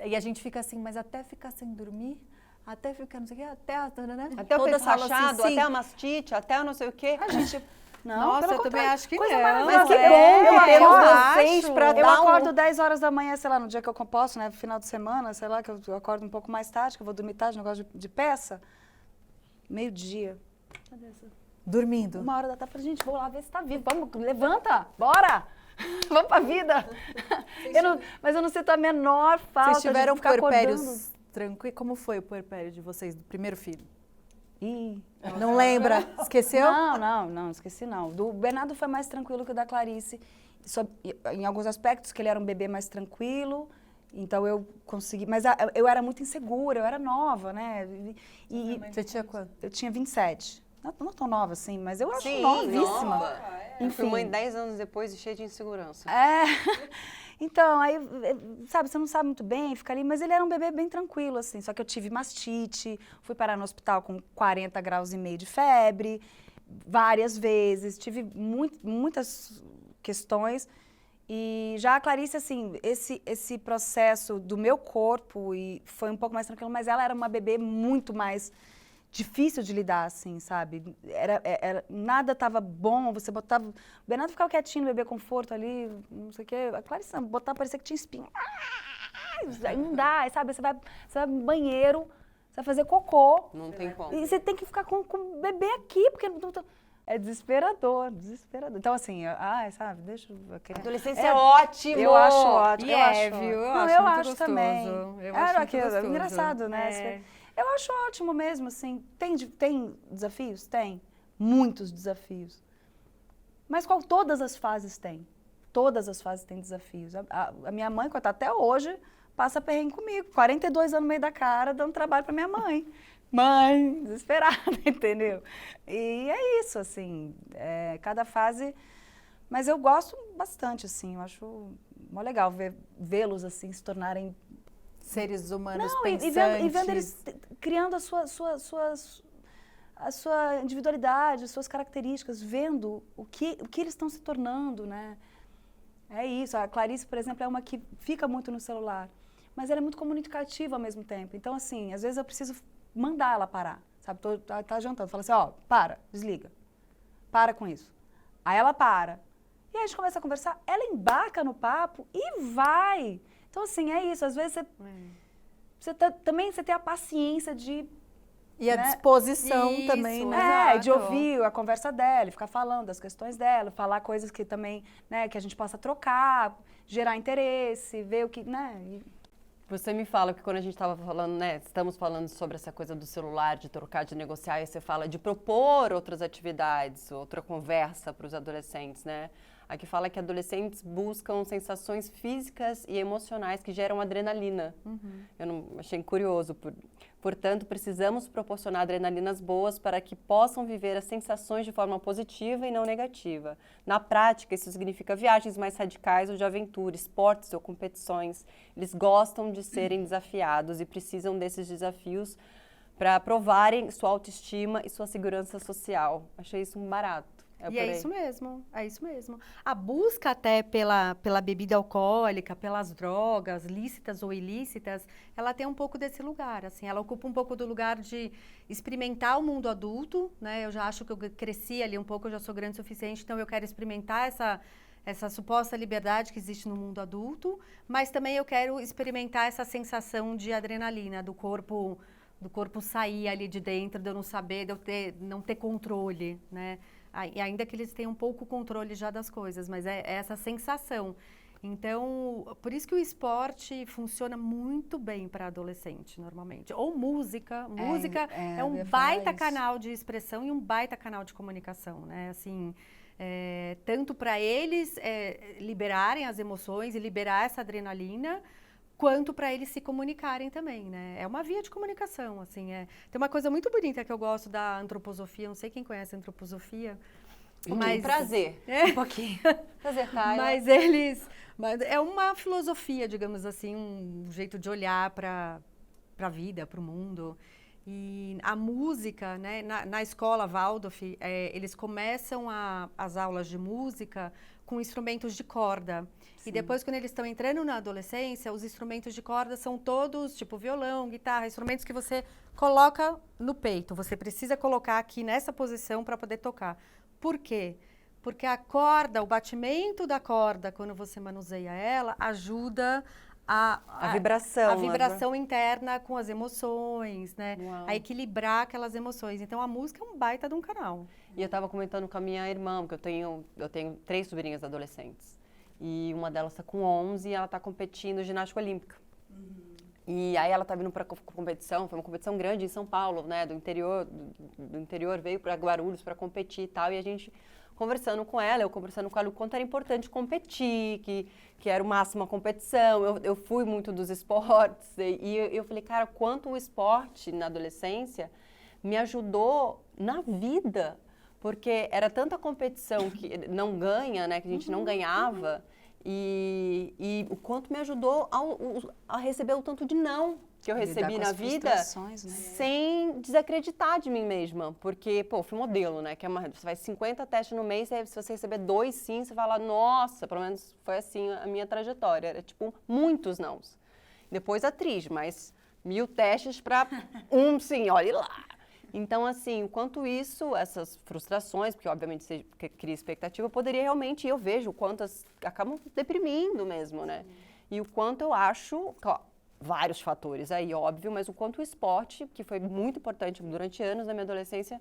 E a gente fica assim, mas até ficar sem dormir, até ficar não sei o quê, né? Até o toda peito sala, rachado, assim, até a mastite, até não sei o quê. A gente... Não, Nossa, pelo eu também contrário, acho que coisa não. maravilhosa. Mas que Eu bom, temos acordo- vocês pra Eu dar acordo 10 horas da manhã, sei lá, no dia que eu posso, né? Final de semana, sei lá, que eu acordo um pouco mais tarde, que eu vou dormir tarde, negócio de peça. Meio-dia. dormindo. 1 hora da tarde, falei, gente, vou lá ver se tá vivo. Vamos, levanta, bora! Vamos pra vida! Mas eu não sinto a menor falta Vocês tiveram de ficar puerpérios acordando. tranquilos? Como foi o puerpério de vocês, do primeiro filho? Ih, Não lembra? Esqueceu? Não, esqueci não. Do Bernardo foi mais tranquilo que o da Clarice. Em alguns aspectos, que ele era um bebê mais tranquilo, então eu consegui... Mas eu era muito insegura, eu era nova, né? E Você tinha quanto? eu tinha 27. Não tão nova assim, mas eu acho Sim, novíssima. nova. Eu fui Enfim. mãe 10 anos depois e cheia de insegurança. Então, aí, sabe, você não sabe muito bem, fica ali, mas ele era um bebê bem tranquilo, assim, só que eu tive mastite, fui parar no hospital com 40 graus e meio de febre, várias vezes, tive muitas questões, e já a Clarice, assim, esse processo do meu corpo foi um pouco mais tranquilo, mas ela era uma bebê muito mais difícil de lidar, assim, sabe? Nada estava bom, você botava... O Bernardo ficava quietinho no bebê conforto ali, não sei o quê. A Clarice botava, parecia que tinha espinho. Aí não dá, sabe? Você vai no banheiro, Você vai fazer cocô. Não tem como. E você tem que ficar com o bebê aqui, porque é desesperador, desesperador. Então, assim, sabe, deixa eu... Adolescência é ótimo! Eu acho ótimo. E eu é, acho viu? Eu ótimo. acho eu muito acho gostoso. também. Eu acho muito gostoso. Engraçado, né? É. Eu acho ótimo mesmo, assim. Tem desafios? Tem. Muitos desafios. Mas todas as fases têm. Todas as fases têm desafios. A minha mãe, coitada, até hoje, passa perrengue comigo. 42 anos no meio da cara, dando trabalho pra minha mãe. Mãe, desesperada, entendeu? E é isso, assim, cada fase... Mas eu gosto bastante, assim, eu acho mó legal vê-los, assim, se tornarem... Seres humanos Não, pensantes. e vendo eles criando a sua individualidade, as suas características, vendo o que eles estão se tornando, né? É isso, a Clarice, por exemplo, é uma que fica muito no celular, mas ela é muito comunicativa ao mesmo tempo. Então, assim, às vezes eu preciso mandar ela parar, sabe? Tá jantando, fala assim, para, desliga, para com isso. Aí ela para. E aí a gente começa a conversar, ela embarca no papo e vai. Então, assim, é isso. Às vezes também você tem a paciência de... E a né? disposição Isso, também, né? exato. De ouvir a conversa dela, ficar falando das questões dela, falar coisas que também, né, que a gente possa trocar, gerar interesse, ver o que, né? Você me fala que quando a gente estava falando, né, estamos falando sobre essa coisa do celular, de trocar, de negociar, e você fala de propor outras atividades, outra conversa para os adolescentes, né? Aqui fala que adolescentes buscam sensações físicas e emocionais que geram adrenalina. Eu não achei curioso. Portanto, precisamos proporcionar adrenalinas boas para que possam viver as sensações de forma positiva e não negativa. Na prática, isso significa viagens mais radicais ou de aventura, esportes ou competições. Eles gostam de serem desafiados e precisam desses desafios para provarem sua autoestima e sua segurança social. Achei isso um barato. E é isso mesmo, é isso mesmo. A busca até pela bebida alcoólica, pelas drogas, lícitas ou ilícitas, ela tem um pouco desse lugar, assim, ela ocupa um pouco do lugar de experimentar o mundo adulto, né? Eu já acho que eu cresci ali um pouco, eu já sou grande o suficiente, então eu quero experimentar essa suposta liberdade que existe no mundo adulto, mas também eu quero experimentar essa sensação de adrenalina do corpo sair ali de dentro, de eu não saber, de eu não ter controle, né? E ainda que eles tenham um pouco controle já das coisas, mas é essa sensação. Então, por isso que o esporte funciona muito bem para adolescente, normalmente. Ou música. Música é um baita canal de expressão e um baita canal de comunicação, né? Assim, tanto para eles liberarem as emoções e liberar essa adrenalina, quanto para eles se comunicarem também, né? É uma via de comunicação, assim. Tem uma coisa muito bonita que eu gosto da antroposofia, não sei quem conhece a antroposofia, mas... Prazer, um pouquinho. Prazer, Thay. Mas é uma filosofia, digamos assim, um jeito de olhar para a vida, para o mundo. E a música, né? Na escola Waldorf, eles começam as aulas de música com instrumentos de corda. Sim. E depois, quando eles estão entrando na adolescência, os instrumentos de corda são todos, tipo violão, guitarra, instrumentos que você coloca no peito. Você precisa colocar aqui nessa posição para poder tocar. Por quê? Porque a corda, o batimento da corda, quando você manuseia ela, ajuda a vibração. A vibração interna com as emoções, né? Uau. A equilibrar aquelas emoções. Então, a música é um baita de um canal. E eu estava comentando com a minha irmã, porque eu tenho 3 sobrinhas adolescentes. E uma delas está com 11 e ela está competindo ginástica olímpica. E aí ela está vindo para competição, foi uma competição grande em São Paulo, né? Do interior veio para Guarulhos para competir e tal. E a gente conversando com ela, eu conversando com ela o quanto era importante competir, que era o máximo a competição. Eu fui muito dos esportes e eu falei, cara, quanto o esporte na adolescência me ajudou na vida. Porque era tanta competição que não ganha, né? Que a gente não ganhava. E o quanto me ajudou a receber o tanto de não que eu recebi na vida, né? Sem desacreditar de mim mesma. Porque, pô, fui modelo, né? Você faz 50 testes no mês, e se você receber 2 sim, você fala, nossa, pelo menos foi assim a minha trajetória. Era, tipo, muitos nãos. Depois atriz, mas 1000 testes para um sim, olha lá. Então, assim, o quanto isso, essas frustrações, porque obviamente você cria expectativa, poderia realmente, eu vejo o quanto acabam deprimindo mesmo, né? E o quanto eu acho, ó, vários fatores aí, óbvio, mas o quanto o esporte, que foi muito importante durante anos da minha adolescência,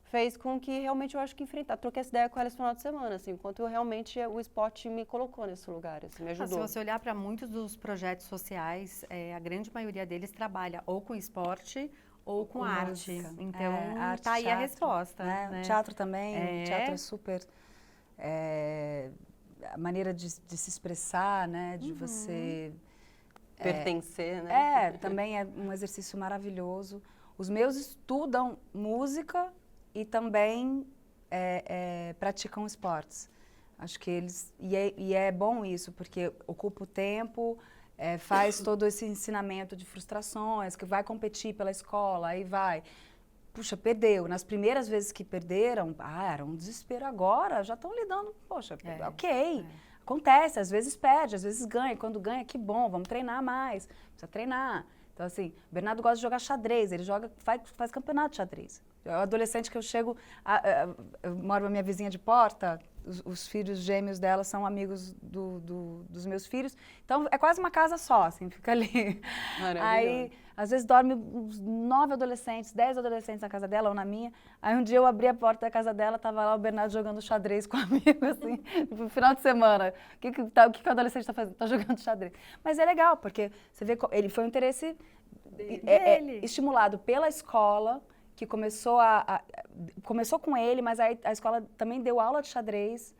fez com que realmente eu acho que troquei essa ideia com ela esse final de semana, assim, o quanto o esporte me colocou nesse lugar, assim, me ajudou. Se você olhar para muitos dos projetos sociais, a grande maioria deles trabalha ou com esporte ou com arte. música. Então, Arte, tá aí a teatro, resposta. né? Né? Teatro também, É. teatro é super... a maneira de se expressar, né? De você... Pertencer, né? Também é um exercício maravilhoso. Os meus estudam música e também praticam esportes. Acho que eles... E é bom isso, porque ocupa o tempo, faz todo esse ensinamento de frustrações, que vai competir pela escola, aí vai... Puxa, perdeu. Nas primeiras vezes que perderam, era um desespero. Agora já estão lidando, poxa, ok. Acontece, às vezes perde, às vezes ganha. E quando ganha, que bom, vamos treinar mais. Precisa treinar. Então, assim, o Bernardo gosta de jogar xadrez, ele faz campeonato de xadrez. É o adolescente que eu chego, eu moro com a minha vizinha de porta, os filhos gêmeos dela são amigos dos meus filhos, então é quase uma casa só, assim, fica ali. Aí, às vezes dorme uns 9 adolescentes, 10 adolescentes na casa dela ou na minha, aí um dia eu abri a porta da casa dela, tava lá o Bernardo jogando xadrez com um amigo, assim, no final de semana. O que o adolescente está fazendo? Tá jogando xadrez. Mas é legal, porque você vê, ele foi um interesse estimulado pela escola, que começou com ele, mas aí a escola também deu aula de xadrez.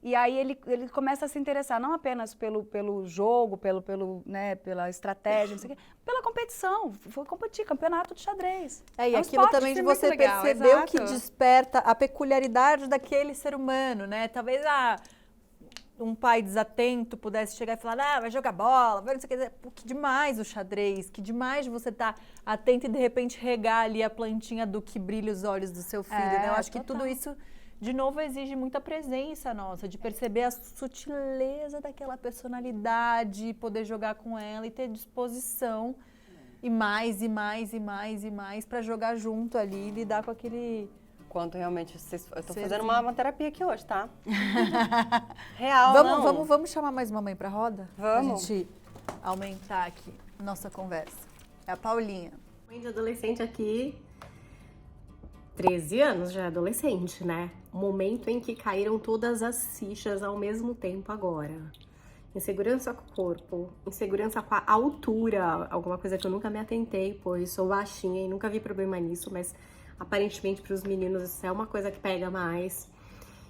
E aí ele começa a se interessar não apenas pelo jogo, pela estratégia, não sei o quê, pela competição. Foi competir, campeonato de xadrez. E um aquilo esporte, também de isso é você muito legal, perceber o que exato. desperta a peculiaridade daquele ser humano, né? Talvez um pai desatento pudesse chegar e falar, vai jogar bola, vai não sei o que. Pô, que demais o xadrez, que demais de você estar atento e de repente regar ali a plantinha do que brilha os olhos do seu filho, né? Eu acho que tudo isso, de novo, exige muita presença nossa, de perceber a sutileza daquela personalidade, poder jogar com ela e ter disposição e mais, e mais, e mais, e mais para jogar junto ali e lidar com aquele... Quanto realmente eu tô Sim. fazendo uma terapia aqui hoje, tá? Real, Vamos chamar mais uma mãe pra roda? Vamos. Pra gente aumentar aqui nossa conversa. É a Paulinha. Mãe de adolescente aqui, 13 anos já é adolescente, né? Momento em que caíram todas as fichas ao mesmo tempo agora. Insegurança com o corpo, insegurança com a altura, alguma coisa que eu nunca me atentei, pois sou baixinha e nunca vi problema nisso, mas aparentemente para os meninos isso é uma coisa que pega mais.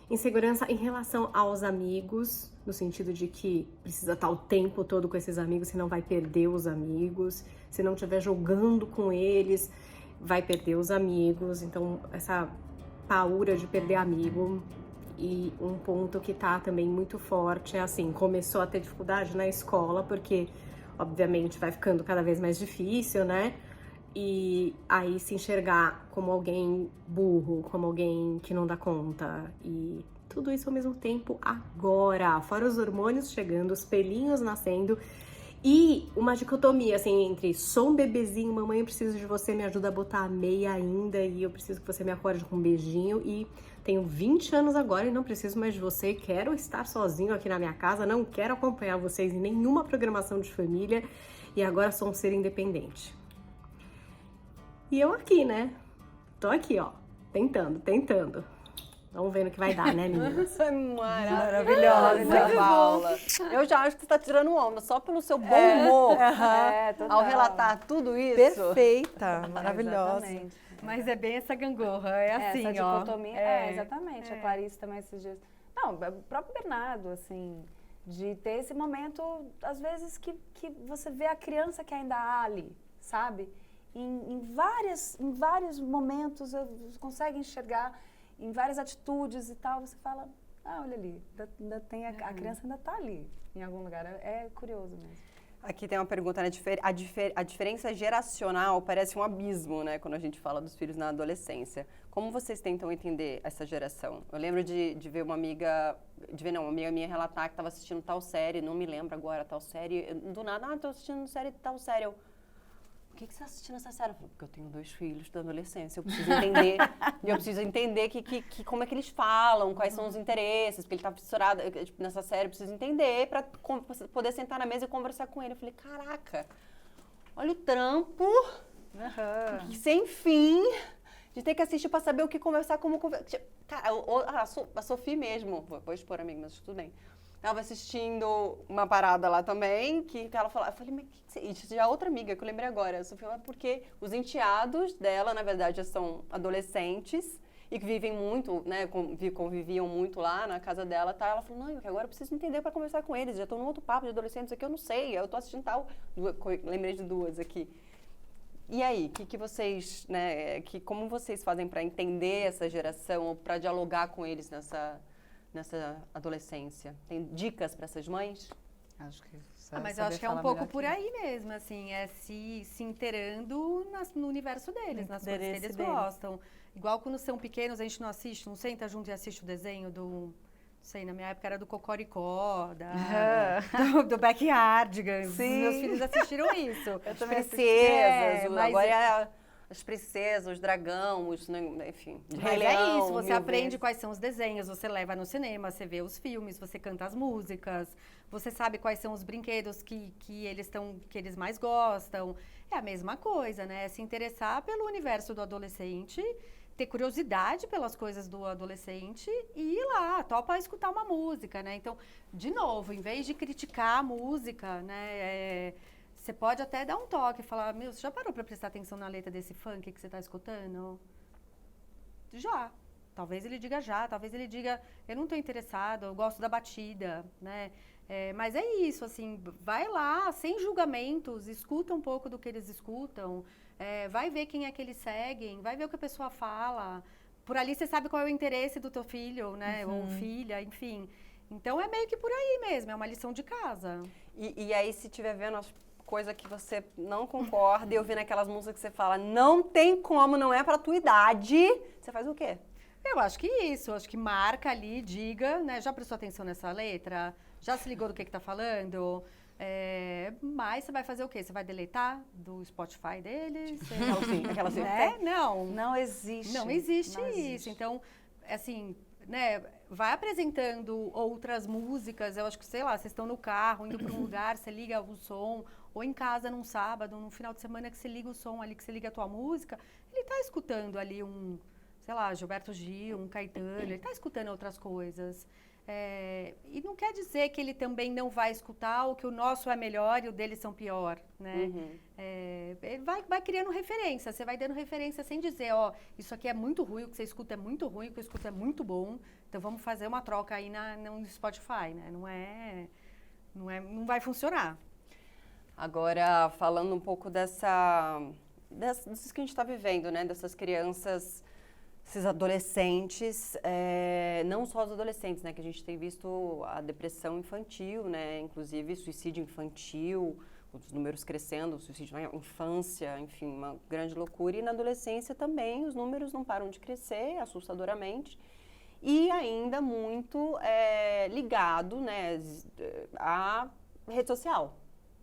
Insegurança em relação aos amigos, no sentido de que precisa estar o tempo todo com esses amigos, senão vai perder os amigos. Se não estiver jogando com eles, vai perder os amigos. Então, essa paura de perder amigo. E um ponto que tá também muito forte é assim, começou a ter dificuldade na escola, porque, obviamente, vai ficando cada vez mais difícil, né? E aí se enxergar como alguém burro, como alguém que não dá conta. E tudo isso ao mesmo tempo agora. Fora os hormônios chegando, os pelinhos nascendo. E uma dicotomia, assim, entre sou um bebezinho, mamãe, eu preciso de você, me ajuda a botar a meia ainda. E eu preciso que você me acorde com um beijinho. E tenho 20 anos agora e não preciso mais de você. Quero estar sozinho aqui na minha casa, não quero acompanhar vocês em nenhuma programação de família. E agora sou um ser independente. E eu aqui, né? Tô aqui, ó, tentando. Vamos ver no que vai dar, né, meninas? Maravilhosa, Paula. Eu já acho que você tá tirando onda só pelo seu bom humor ao relatar tudo isso. Perfeita, maravilhosa. Exatamente. Mas é bem essa gangorra, é assim, essa ó. dicotomia, exatamente. A Clarice também esses dias... Não, o próprio Bernardo, assim, de ter esse momento, às vezes, que você vê a criança que ainda há ali, sabe? Em vários momentos, você consegue enxergar, em várias atitudes e tal, você fala, olha ali, ainda tem a criança ainda está ali, em algum lugar. É curioso mesmo. Aqui tem uma pergunta, né? A diferença geracional parece um abismo, né? Quando a gente fala dos filhos na adolescência. Como vocês tentam entender essa geração? Eu lembro de ver uma amiga minha relatar que estava assistindo tal série, não me lembro agora tal série, do nada, tô assistindo tal série. que você está assistindo essa série? Eu falei, porque eu tenho 2 filhos da adolescência, eu preciso entender, como é que eles falam, quais são os interesses, porque ele tá fissurado nessa série, eu preciso entender para poder sentar na mesa e conversar com ele. Eu falei, caraca, olha o trampo, sem fim, de ter que assistir para saber o que conversar, como conversar. Cara, a Sofia mesmo, vou expor, amiga, mas tudo bem. Ela assistindo uma parada lá também, que ela falou, eu falei, mas isso já é outra amiga que eu lembrei agora, a Sofia, porque os enteados dela, na verdade, já são adolescentes e que vivem muito, né, conviviam muito lá na casa dela, tá? Ela falou, não, agora eu preciso entender para conversar com eles, já tô num outro papo de adolescentes aqui, eu não sei, eu tô assistindo tal, lembrei de 2 aqui. E aí, que vocês, né, como vocês fazem para entender essa geração ou para dialogar com eles nessa adolescência? Tem dicas para essas mães? Acho que mas eu acho que é um pouco por aí mesmo, assim, é se inteirando no universo deles, nas coisas que eles gostam. Igual quando são pequenos, a gente não assiste, não senta junto e assiste o desenho não sei, na minha época era do Cocoricó, do Backyardigans. Sim. Meus filhos assistiram isso. As princesas, agora as princesas, os dragão, enfim, Mas é isso, você aprende quais são os desenhos, você leva no cinema, você vê os filmes, você canta as músicas, você sabe quais são os brinquedos que eles mais gostam. É a mesma coisa, né? Se interessar pelo universo do adolescente, ter curiosidade pelas coisas do adolescente e ir lá, topa escutar uma música, né? Então, de novo, em vez de criticar a música, né? Você pode até dar um toque e falar, você já parou para prestar atenção na letra desse funk que você está escutando? Já. Talvez ele diga já, talvez ele diga, eu não estou interessado, eu gosto da batida, né? Mas é isso, assim, vai lá, sem julgamentos, escuta um pouco do que eles escutam, vai ver quem é que eles seguem, vai ver o que a pessoa fala. Por ali você sabe qual é o interesse do teu filho, né? Ou filha, enfim. Então é meio que por aí mesmo, é uma lição de casa. E aí, se estiver vendo as coisa que você não concorda e ouvindo aquelas músicas que você fala, não tem como, não é pra tua idade, você faz o quê? Eu acho que isso, acho que marca ali, diga, né? Já prestou atenção nessa letra? Já se ligou do que tá falando? Mas você vai fazer o quê? Você vai deletar do Spotify dele? Aquela assim, né? Não existe. Não existe isso. Então, assim, né? Vai apresentando outras músicas. Eu acho que, sei lá, vocês estão no carro, indo para um lugar, você liga o som, ou em casa num sábado, num final de semana que você liga o som ali, que você liga a tua música, ele tá escutando ali sei lá, Gilberto Gil, um Caetano, ele tá escutando outras coisas. E não quer dizer que ele também não vai escutar ou que o nosso é melhor e o deles são pior, né? Ele vai criando referência, você vai dando referência sem dizer, isso aqui é muito ruim, o que você escuta é muito ruim, o que eu escuto é muito bom, então vamos fazer uma troca aí no Spotify, né? Não vai funcionar. Agora, falando um pouco disso que a gente está vivendo, né? Dessas crianças, esses adolescentes, não só os adolescentes, né? Que a gente tem visto a depressão infantil, né? Inclusive suicídio infantil, os números crescendo, suicídio na infância, enfim, uma grande loucura. E na adolescência também os números não param de crescer, assustadoramente. E ainda muito ligado, né? À rede social.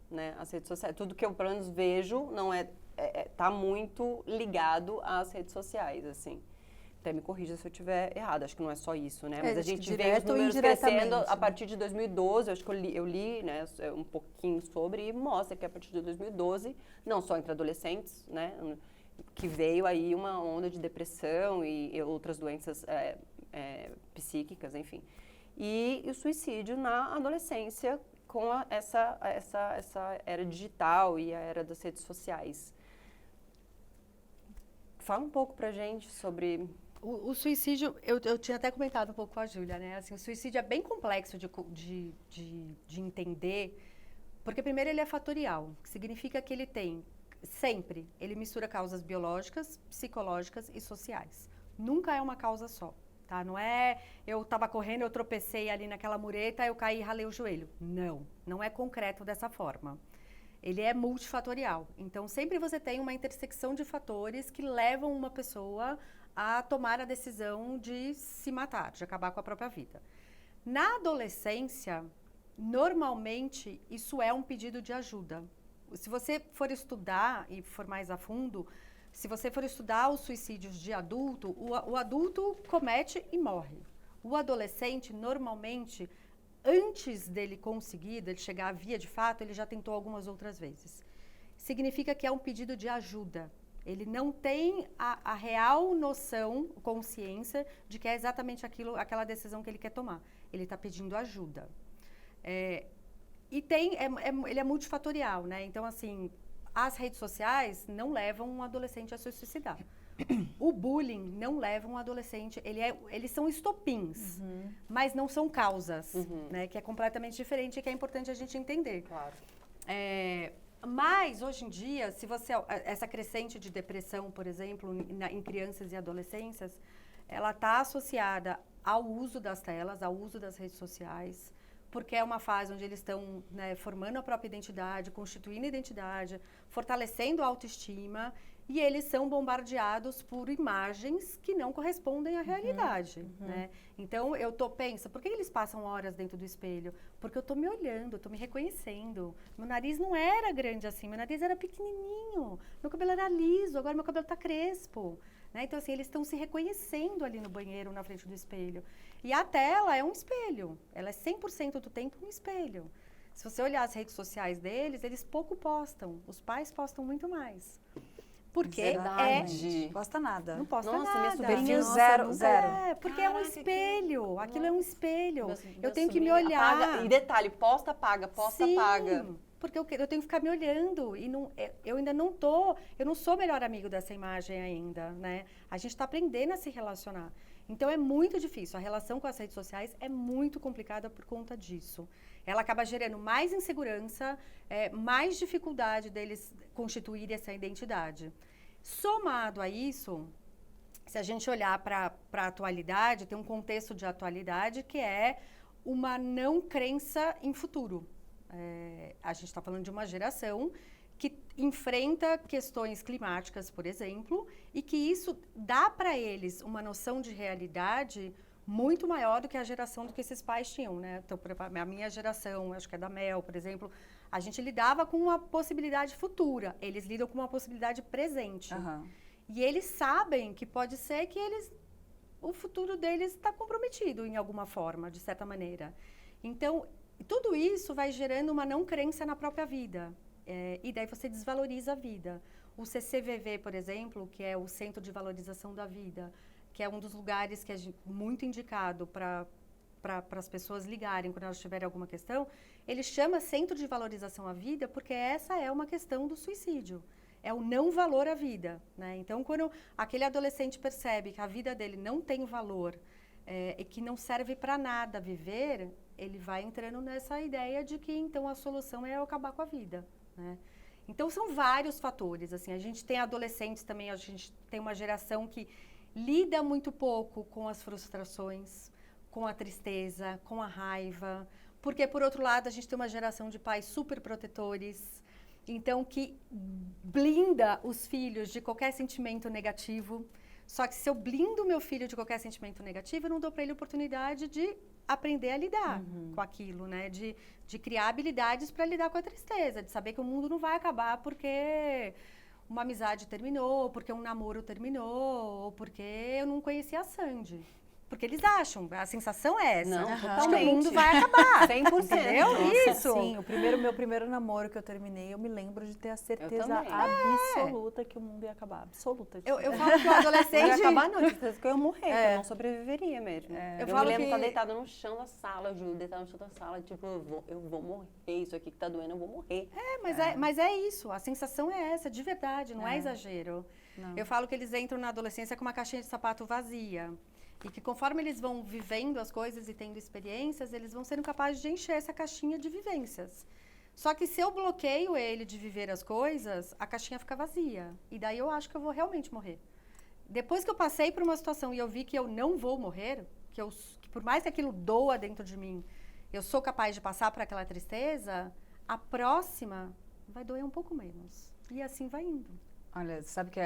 Né, as redes sociais, tudo que eu pelo menos vejo tá muito ligado às redes sociais, assim. Até me corrija se eu estiver errado, acho que não é só isso, né? Mas a gente vê os números crescendo a partir de 2012, acho que eu li, né, um pouquinho sobre e mostra que a partir de 2012, não só entre adolescentes, né, que veio aí uma onda de depressão e outras doenças psíquicas, enfim. E o suicídio na adolescência com essa era digital e a era das redes sociais. Fala um pouco pra gente sobre... O suicídio, eu tinha até comentado um pouco com a Júlia, né? Assim, o suicídio é bem complexo de entender, porque primeiro ele é fatorial, que significa que ele mistura causas biológicas, psicológicas e sociais. Nunca é uma causa só. Tá? Não é eu estava correndo, eu tropecei ali naquela mureta, eu caí e ralei o joelho. Não é concreto dessa forma. Ele é multifatorial. Então, sempre você tem uma intersecção de fatores que levam uma pessoa a tomar a decisão de se matar, de acabar com a própria vida. Na adolescência, normalmente, isso é um pedido de ajuda. se você for estudar e for mais a fundo, se você for estudar os suicídios de adulto, o adulto comete e morre. O adolescente, normalmente, antes dele conseguir, dele chegar à via de fato, ele já tentou algumas outras vezes. Significa que é um pedido de ajuda. Ele não tem a real noção, consciência, de que é exatamente aquela decisão que ele quer tomar. Ele está pedindo ajuda. Ele é multifatorial, né? Então, assim, as redes sociais não levam um adolescente a se suicidar. O bullying não leva um adolescente, eles são estopins, mas não são causas, né? Que é completamente diferente e que é importante a gente entender. Claro. Mas, hoje em dia, essa crescente de depressão, por exemplo, em crianças e adolescências, ela está associada ao uso das telas, ao uso das redes sociais, porque é uma fase onde eles estão, né, formando a própria identidade, constituindo identidade, fortalecendo a autoestima, e eles são bombardeados por imagens que não correspondem à realidade, né? Então, pensa, por que eles passam horas dentro do espelho? Porque eu estou me olhando, estou me reconhecendo. Meu nariz não era grande assim, meu nariz era pequenininho, meu cabelo era liso, agora meu cabelo está crespo. Né? Então, assim, eles estão se reconhecendo ali no banheiro, na frente do espelho. E a tela é um espelho, ela é 100% do tempo um espelho. Se você olhar as redes sociais deles, eles pouco postam, os pais postam muito mais. Porque Verdade. Não posta nada. Não posta Nossa, nada. minha Bem superfície. zero. Porque é um espelho. Aquilo é um espelho. Eu tenho que me sobrinha olhar. apaga, e detalhe, posta, apaga, posta, Sim, apaga. porque eu tenho que ficar me olhando. E eu ainda não eu não sou o melhor amigo dessa imagem ainda, né? A gente está aprendendo a se relacionar. Então, é muito difícil. A relação com as redes sociais é muito complicada por conta disso. Ela acaba gerando mais insegurança, mais dificuldade deles constituírem essa identidade. Somado a isso, se a gente olhar para a atualidade, tem um contexto de atualidade que é uma não crença em futuro. A gente está falando de uma geração que enfrenta questões climáticas, por exemplo, e que isso dá para eles uma noção de realidade muito maior do que a geração do que esses pais tinham, né? Então, a minha geração, acho que é da Mel, por exemplo, a gente lidava com uma possibilidade futura, eles lidam com uma possibilidade presente. E eles sabem que pode ser que o futuro deles está comprometido em alguma forma, de certa maneira. Então, tudo isso vai gerando uma não crença na própria vida. E daí você desvaloriza a vida. O CCVV, por exemplo, que é o Centro de Valorização da Vida, que é um dos lugares que é muito indicado para as pessoas ligarem quando elas tiverem alguma questão, ele chama Centro de Valorização à Vida porque essa é uma questão do suicídio. É o não valor à vida, né? Então, quando aquele adolescente percebe que a vida dele não tem valor e que não serve para nada viver, ele vai entrando nessa ideia de que, então, a solução é acabar com a vida, né? Então, são vários fatores, assim. A gente tem adolescentes também, a gente tem uma geração que lida muito pouco com as frustrações, com a tristeza, com a raiva, porque, por outro lado, a gente tem uma geração de pais super protetores, então, que blinda os filhos de qualquer sentimento negativo. Só que se eu blindo meu filho de qualquer sentimento negativo, eu não dou para ele a oportunidade de aprender a lidar com aquilo, né? De criar habilidades para lidar com a tristeza, de saber que o mundo não vai acabar porque uma amizade terminou, porque um namoro terminou, ou porque eu não conhecia a Sandy. Porque eles acham, a sensação é essa, Não, de que totalmente. o mundo vai acabar. 100%. Entendeu? Nossa, Isso. Sim, meu primeiro namoro que eu terminei, eu me lembro de ter a certeza também. absoluta que o mundo ia acabar. Absoluta. Eu falo que o Não adolescente... ia acabar não, certeza que eu ia morrer, que eu não sobreviveria mesmo. Eu Eu falo me lembro de que- estar deitada no chão da sala, eu juro, deitada no chão da sala, tipo, eu vou morrer, isso aqui que tá doendo, eu vou morrer. Mas é isso, a sensação é essa, de verdade, não é exagero. Eu falo que eles entram na adolescência com uma caixinha de sapato vazia. E que conforme eles vão vivendo as coisas e tendo experiências, eles vão sendo capazes de encher essa caixinha de vivências. Só que se eu bloqueio ele de viver as coisas, a caixinha fica vazia. E daí eu acho que eu vou realmente morrer. Depois que eu passei por uma situação e eu vi que eu não vou morrer, que por mais que aquilo doa dentro de mim, eu sou capaz de passar por aquela tristeza, a próxima vai doer um pouco menos. E assim vai indo. Olha, sabe que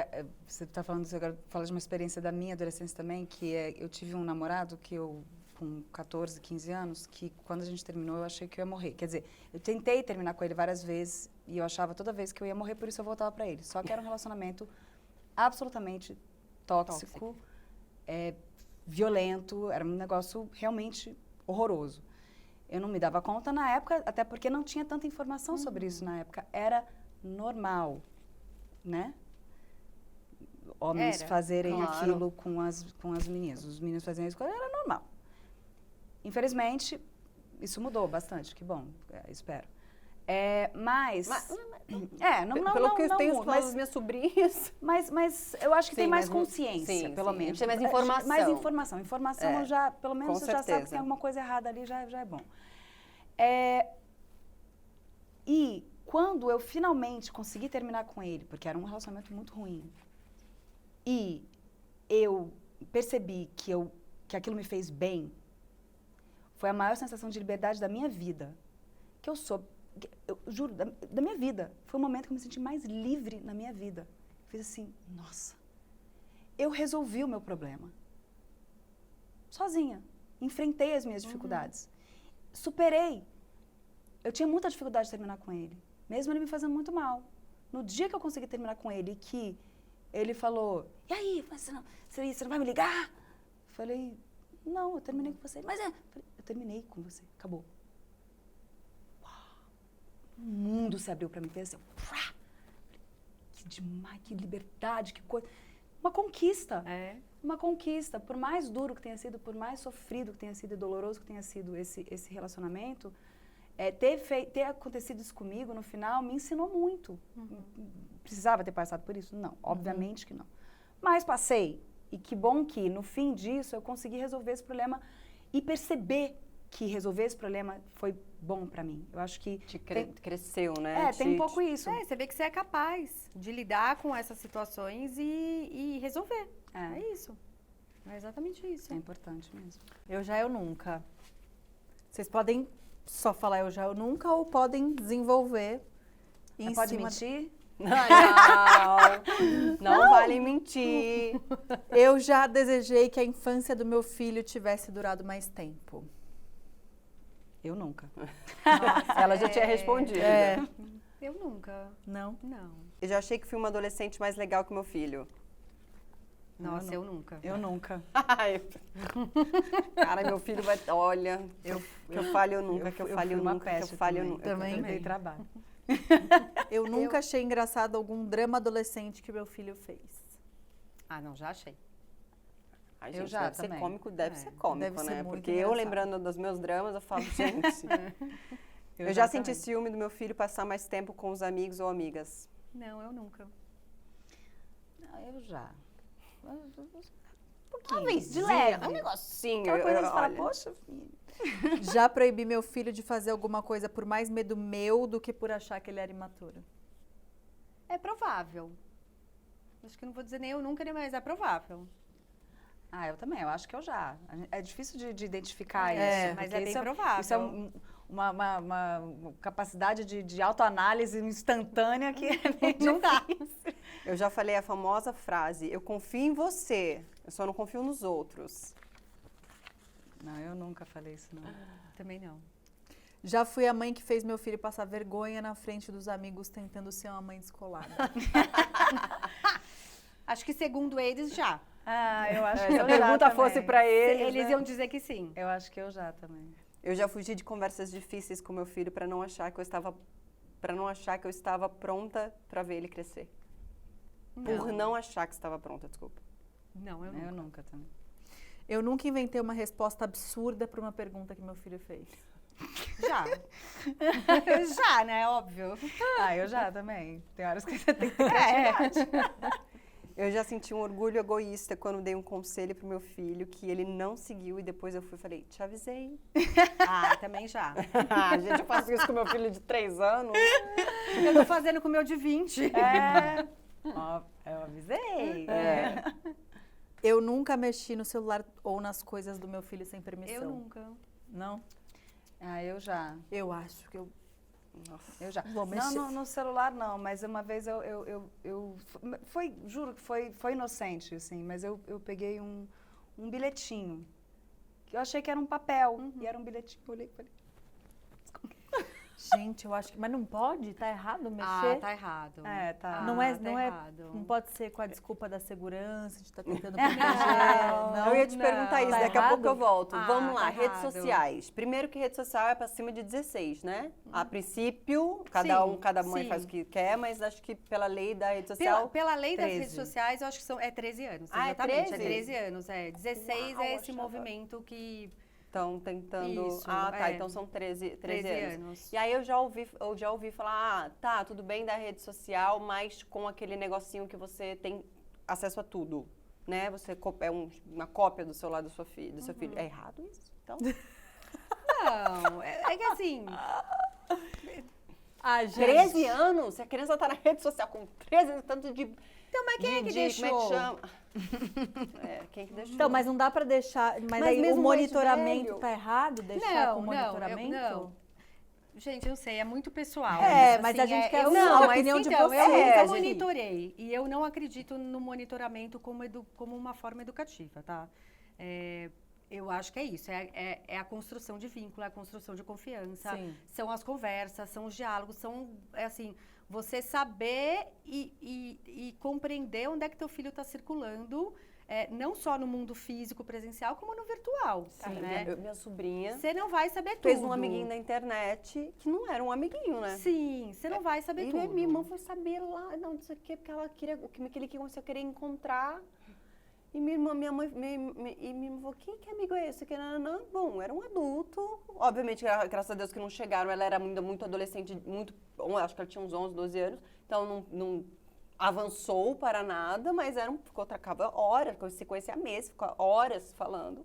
você está falando, agora fala de uma experiência da minha adolescência também, que eu tive um namorado que eu com 14, 15 anos, que quando a gente terminou eu achei que eu ia morrer. Quer dizer, eu tentei terminar com ele várias vezes e eu achava toda vez que eu ia morrer, por isso eu voltava pra ele. Só que era um relacionamento absolutamente tóxico. Violento, era um negócio realmente horroroso. Eu não me dava conta na época, até porque não tinha tanta informação sobre isso na época. Era normal, né? Homens fazerem aquilo com as meninas. Os meninos faziam isso, era normal. Infelizmente, isso mudou bastante, que bom, espero. Pelo que eu tenho muda, falado das minhas sobrinhas. Mas eu acho que Sim, tem mais mas consciência, pelo menos. Tem mais informação. Mais informação. Informação, já, pelo menos com você já sabe que certeza. tem alguma coisa errada ali, já é bom. E quando eu finalmente consegui terminar com ele, porque era um relacionamento muito ruim, e eu percebi que aquilo me fez bem, foi a maior sensação de liberdade da minha vida. Eu juro, da minha vida. Foi o momento que eu me senti mais livre na minha vida. Fiz assim, nossa, eu resolvi o meu problema. Sozinha. Enfrentei as minhas dificuldades. Superei. Eu tinha muita dificuldade de terminar com ele. Mesmo ele me fazendo muito mal. No dia que eu consegui terminar com ele, que ele falou, e aí, você não vai me ligar? Eu falei, não, eu terminei com você. Mas eu terminei com você, acabou. O mundo se abriu pra mim, fez assim, que demais, que liberdade, que coisa. Uma conquista. Uma conquista. Por mais duro que tenha sido, por mais sofrido que tenha sido e doloroso que tenha sido esse relacionamento, ter acontecido isso comigo no final me ensinou muito. Precisava ter passado por isso? Não, obviamente que não. Mas passei. E que bom que, no fim disso, eu consegui resolver esse problema e perceber que resolver esse problema foi bom pra mim. Eu acho que... Cresceu, né? Tem um pouco isso. Você vê que você é capaz de lidar com essas situações e resolver. É isso. É exatamente isso. É importante mesmo. Eu nunca. Vocês podem só falar eu nunca ou podem desenvolver em Pode cima... mentir? Não vale mentir. Eu já desejei que a infância do meu filho tivesse durado mais tempo. Eu nunca. Ela já tinha respondido. Eu nunca. Não? Não. Eu já achei que fui uma adolescente mais legal que meu filho. Nossa, eu nunca. Eu nunca. Cara, meu filho vai... Olha, que eu falho nunca, que eu falho nunca, que eu falho nunca. Também. Dei trabalho. Eu nunca achei engraçado algum drama adolescente que meu filho fez. Não, já achei. Ai, Eu gente, já deve ser também. cômico, deve ser cômico, Deve ser né? muito Porque eu engraçado. lembrando dos meus dramas, eu falo, gente... Eu já senti ciúme do meu filho passar mais tempo com os amigos ou amigas. Não, eu nunca. Eu já. Talvez de leve. Um negocinho. Aquela coisa que você fala, olha. poxa, filho. Já proibi meu filho de fazer alguma coisa por mais medo meu do que por achar que ele era imaturo. É provável. Acho que não vou dizer nem eu nunca, nem mais. É provável. Eu também, eu acho que eu já. É difícil de identificar É, isso. mas porque é bem isso provável. Isso é uma capacidade de autoanálise instantânea que é bem Não dá. Eu já falei a famosa frase, eu confio em você, eu só não confio nos outros. Não, eu nunca falei isso, não. Também não. Já fui a mãe que fez meu filho passar vergonha na frente dos amigos tentando ser uma mãe descolada. Acho que segundo eles, já. Eu acho que Se eu a já pergunta também. fosse pra eles, Eles né? iam dizer que sim. Eu acho que eu já também. Eu já fugi de conversas difíceis com meu filho para não achar que eu estava pronta para ver ele crescer. Por não achar que estava pronta, desculpa. Não, eu Eu nunca. nunca também. Eu nunca inventei uma resposta absurda para uma pergunta que meu filho fez. Já. Já, né? Óbvio. Eu já também. Tem horas que você tem que ter criatividade. Eu já senti um orgulho egoísta quando dei um conselho pro meu filho que ele não seguiu e depois eu fui e falei, te avisei. Também já. Gente, eu faço isso com meu filho de 3 anos. Eu tô fazendo com o meu de 20. Eu avisei. Eu nunca mexi no celular ou nas coisas do meu filho sem permissão. Eu nunca. Não? Eu já. Eu acho que eu... Eu já. Vou mexer. Não, no celular não, mas uma vez juro que foi inocente, assim, mas eu peguei um bilhetinho eu achei que era um papel, e era um bilhetinho. Eu olhei e falei... Gente, eu acho que... Mas não pode? Tá errado mexer? Ah, tá errado. É, tá. Não é, tá não é, errado. não pode ser com a desculpa da segurança, de estar tentando proteger. Não, eu ia te perguntar isso, Tá daqui a pouco eu errado? volto. Ah, Vamos lá, tá redes errado. sociais. Primeiro que rede social é para cima de 16, né? A princípio, Sim, cada mãe sim. faz o que quer, mas acho que pela lei da rede social... Pela lei das 13. redes sociais, eu acho que é 13 anos. Ah, é exatamente. 13? É 13 anos, é. 16 Uau, é esse achava. movimento que... Estão tentando... Isso, tá, é. então são 13 anos. E aí eu já ouvi falar, tá, tudo bem da rede social, mas com aquele negocinho que você tem acesso a tudo, né? Você é uma cópia do celular do seu filho. É errado isso? Então... Não, é que assim... Ah, gente. 13 anos? Se a criança tá na rede social com 13 anos, tanto de... Então, mas quem é que Como é deixou? que chama? Quem que deixou? Então, mas não dá pra deixar... Mas aí o mesmo mais monitoramento velho. tá errado? Deixar com Não, monitoramento? não. Gente, eu sei, é muito pessoal. É, isso, mas assim, a gente quer eu ouvir não, a mas opinião de então, vocês. eu nunca gente. monitorei. E eu não acredito no monitoramento como uma forma educativa, tá? Eu acho que é isso, é a construção de vínculo, é a construção de confiança, Sim. são as conversas, são os diálogos, assim, você saber e compreender onde é que teu filho está circulando, não só no mundo físico, presencial, como no virtual, né? Minha sobrinha Você não vai saber tudo. fez um amiguinho na internet que não era um amiguinho, né? Sim, você não vai saber E tudo. minha irmã foi saber lá, não sei o que, porque ela queria, que ele começou a querer encontrar. E minha mãe falou, quem que amigo é esse? Não, bom, era um adulto. Obviamente, graças a Deus que não chegaram, ela era ainda muito adolescente, acho que ela tinha uns 11, 12 anos, então não avançou para nada, mas trocava horas, se conhecia meses, ficava horas falando.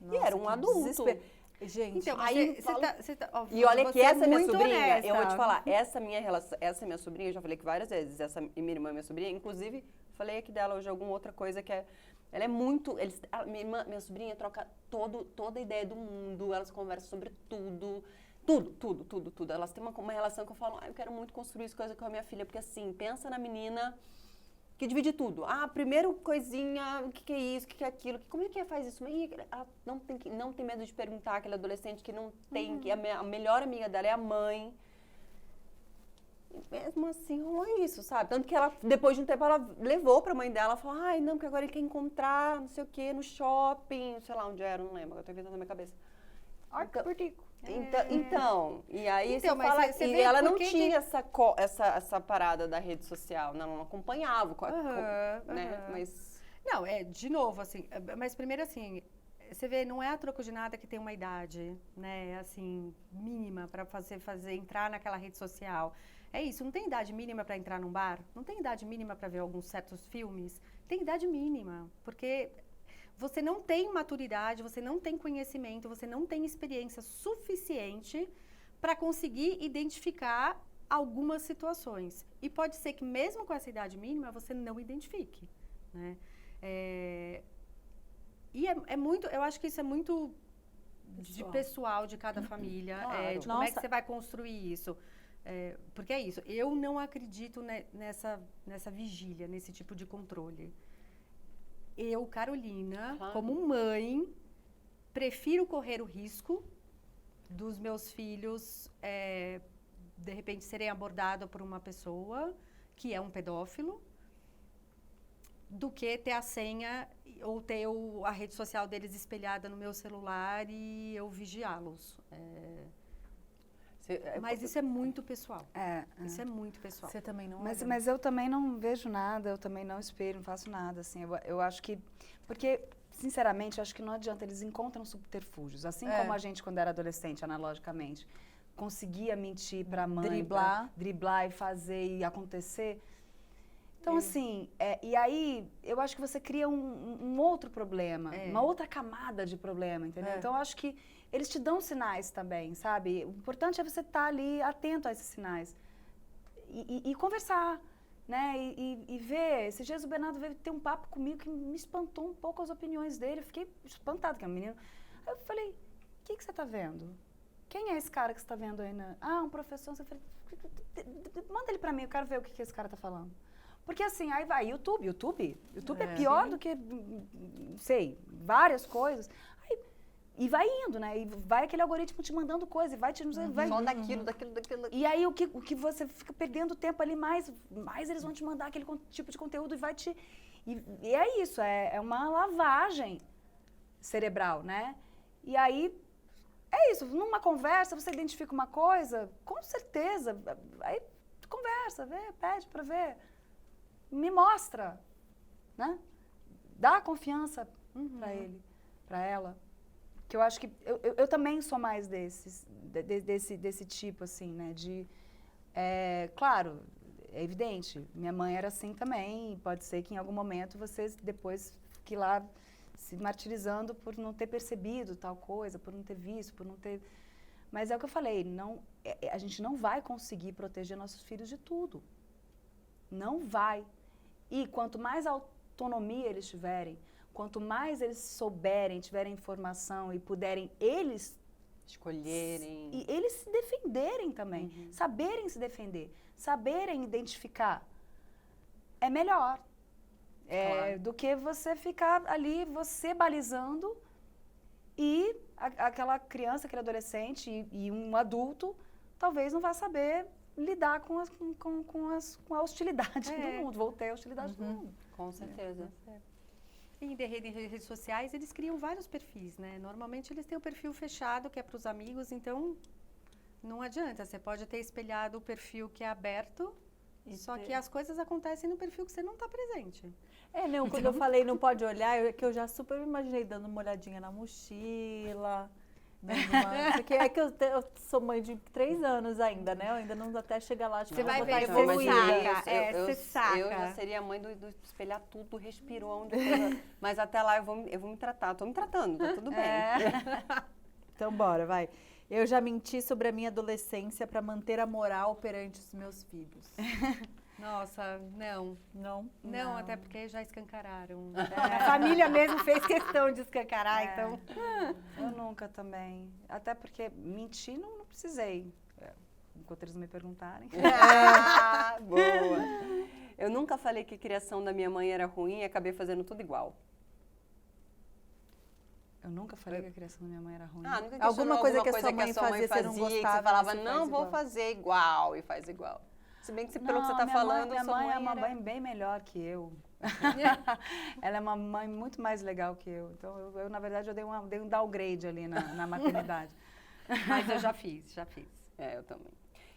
Nossa, e era um que adulto. desespero. Gente, Então, Aí você tá, ó, E olha que você é essa minha muito sobrinha, honesta. eu vou te falar, essa minha sobrinha, eu já falei que várias vezes, minha irmã, minha sobrinha, inclusive, falei aqui dela hoje alguma outra coisa que ela é muito, minha sobrinha troca toda a ideia do mundo, elas conversam sobre tudo. Elas têm uma relação que eu falo, eu quero muito construir isso coisa com a minha filha, porque assim, pensa na menina que divide tudo. Primeiro coisinha, o que é isso, o que é aquilo, como é que faz isso? Ela não tem medo de perguntar, aquele adolescente que não tem, que a melhor amiga dela é a mãe. E mesmo assim, rolou isso, sabe? Tanto que ela, depois de um tempo, ela levou pra mãe dela, falou, não, porque agora ele quer encontrar, não sei o quê, no shopping, sei lá onde era, não lembro, eu tô inventando na minha cabeça. Então, e aí Então, você mas fala, você e vê ela por não que tinha essa parada da rede social, não acompanhava, né? Mas... Não, de novo, assim, mas primeiro assim, você vê, não é a troco de nada que tem uma idade, né, assim, mínima para fazer entrar naquela rede social. É isso, não tem idade mínima para entrar num bar, não tem idade mínima para ver alguns certos filmes, tem idade mínima, porque você não tem maturidade, você não tem conhecimento, você não tem experiência suficiente para conseguir identificar algumas situações. E pode ser que mesmo com essa idade mínima, você não identifique, né? E é muito, eu acho que isso é muito pessoal de cada família, Claro. de como é que você vai construir isso. Porque é isso, eu não acredito nessa vigília, nesse tipo de controle. Eu, Carolina, Claro. como mãe, prefiro correr o risco dos meus filhos, de repente, serem abordados por uma pessoa que é um pedófilo, do que ter a senha ou ter a rede social deles espelhada no meu celular e eu vigiá-los. Mas isso é muito pessoal. Isso é muito pessoal. você também não Mas eu também não vejo nada, eu também não espelho, não faço nada, assim. Eu acho que... Porque, sinceramente, eu acho que não adianta, eles encontram subterfúgios. Assim como a gente, quando era adolescente, analogicamente, conseguia mentir pra mãe. Driblar e fazer e acontecer. Então, assim, e aí, eu acho que você cria um outro problema, uma outra camada de problema, entendeu? Então, eu acho que eles te dão sinais também, sabe? O importante é você estar ali atento a esses sinais e conversar, né? E ver. Esses dias o Bernardo veio ter um papo comigo que me espantou um pouco as opiniões dele. Eu fiquei espantada, que é um menino. Aí eu falei, o que você está vendo? Quem é esse cara que você está vendo aí? Um professor. Eu falei, manda ele para mim, eu quero ver o que esse cara está falando. Porque assim, aí vai, YouTube é pior do que, sei, várias coisas. Aí, E vai indo, né? E vai aquele algoritmo te mandando coisa, e vai te... Vai... Só daquilo. E aí o que você fica perdendo tempo ali, mais eles vão te mandar aquele tipo de conteúdo e vai te... E é isso, é uma lavagem cerebral, né? E aí, é isso, numa conversa você identifica uma coisa, com certeza, aí conversa, vê, pede pra ver, me mostra, né? Dá confiança pra ele, pra ela. Que eu acho que eu também sou mais desse tipo, assim, né? Claro, é evidente, minha mãe era assim também, pode ser que em algum momento você depois fique lá se martirizando por não ter percebido tal coisa, por não ter visto, por não ter... Mas é o que eu falei, a gente não vai conseguir proteger nossos filhos de tudo. Não vai. E quanto mais autonomia eles tiverem, quanto mais eles souberem, tiverem informação e puderem eles escolherem e eles se defenderem também, saberem se defender, saberem identificar, é melhor. Claro. Do que você ficar ali, você balizando e aquela criança, aquele adolescente e um adulto talvez não vá saber lidar com a hostilidade do mundo. Voltei à hostilidade do mundo. Com certeza. Em redes sociais, eles criam vários perfis, né? Normalmente, eles têm o perfil fechado, que é para os amigos, então não adianta. Você pode ter espelhado o perfil que é aberto, só que as coisas acontecem no perfil que você não está presente. Não, quando eu falei não pode olhar, que eu já super imaginei dando uma olhadinha na mochila. Porque é que eu sou mãe de 3 anos ainda, né? Eu ainda não até chegar lá. Você vai ver, você saca. Eu já seria a mãe do espelhar tudo, respirou, onde coisa. Mas até lá eu vou me tratar. Tô me tratando, tá tudo bem. Então bora, vai. Eu já menti sobre a minha adolescência para manter a moral perante os meus filhos. Nossa, não. Não, Até porque já escancararam. A família mesmo fez questão de escancarar, então... Eu nunca também. Até porque mentir não precisei. Enquanto eles não me perguntarem. Boa. Eu nunca falei que a criação da minha mãe era ruim e acabei fazendo tudo igual. Eu nunca falei que a criação da minha mãe era ruim. Nunca alguma coisa que a sua mãe fazia, você não que gostava, você falava, você não faz vou igual. fazer igual e faz igual. Se bem que pelo que você está minha falando, minha sua mãe é mãe uma era... mãe bem melhor que eu. Ela é uma mãe muito mais legal que eu. Então, eu na verdade, eu dei um downgrade ali na maternidade. Mas eu já fiz. Eu também.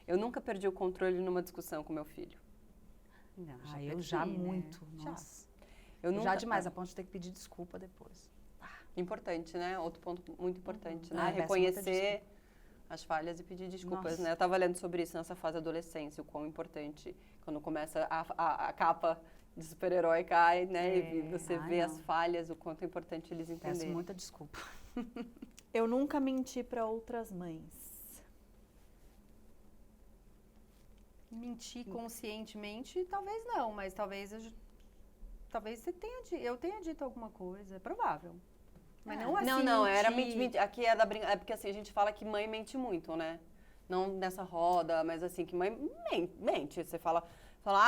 Eu nunca perdi o controle numa discussão com meu filho. Não, eu já muito. Nossa. Eu nunca... Já demais, a ponto de ter que pedir desculpa depois. Importante, né? Outro ponto muito importante, né? Ai, reconhecer as falhas e pedir desculpas, Nossa. né? Eu estava lendo sobre isso nessa fase da adolescência, o quão importante, quando começa a capa de super-herói cai, né? E você vê as falhas, o quanto é importante eles entenderem. Peço muita desculpa. Eu nunca menti para outras mães. Mentir conscientemente, talvez não, mas talvez eu tenha dito alguma coisa, é provável. Mas não assim. Não, era mentir. Aqui é da brincadeira. É porque assim, a gente fala que mãe mente muito, né? Não nessa roda, mas assim, que mãe mente. Você fala,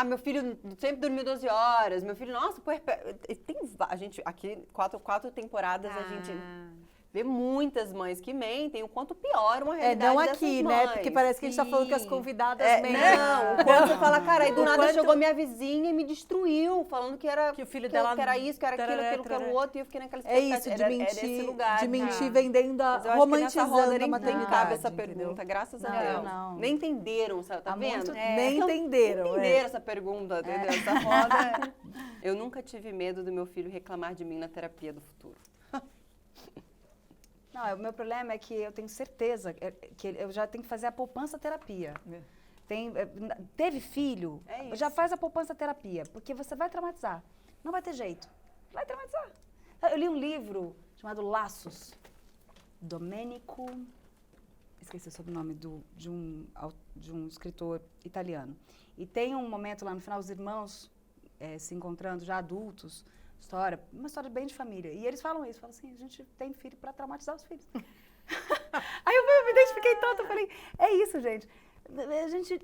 meu filho sempre dormiu 12 horas, meu filho, nossa, a gente, aqui, quatro temporadas, a gente vê muitas mães que mentem, o quanto pior uma realidade não aqui, né? Porque parece que a gente tá falando que as convidadas mentem. Não, o quanto você fala, cara, aí do nada chegou minha vizinha e me destruiu, falando que era... Que o filho dela... Que era isso, que era aquilo, que era o outro, e eu fiquei naquela expectativa. É isso, de mentir vendendo, romantizando a maternidade. Não cabe essa pergunta, graças a Deus. Não. Nem entenderam, sabe? Tá vendo? Nem entenderam. Essa pergunta, entendeu? Essa roda... Eu nunca tive medo do meu filho reclamar de mim na terapia do futuro. Não, o meu problema é que eu tenho certeza que eu já tenho que fazer a poupança terapia. Teve filho, já faz a poupança terapia, porque você vai traumatizar. Não vai ter jeito. Vai traumatizar. Eu li um livro chamado Laços, Domenico, esqueci o sobrenome, de um escritor italiano. E tem um momento lá no final, os irmãos se encontrando, já adultos, uma história bem de família. E eles falam isso, falam assim, a gente tem filho para traumatizar os filhos. Aí eu me identifiquei tanto, eu falei, é isso, gente. A gente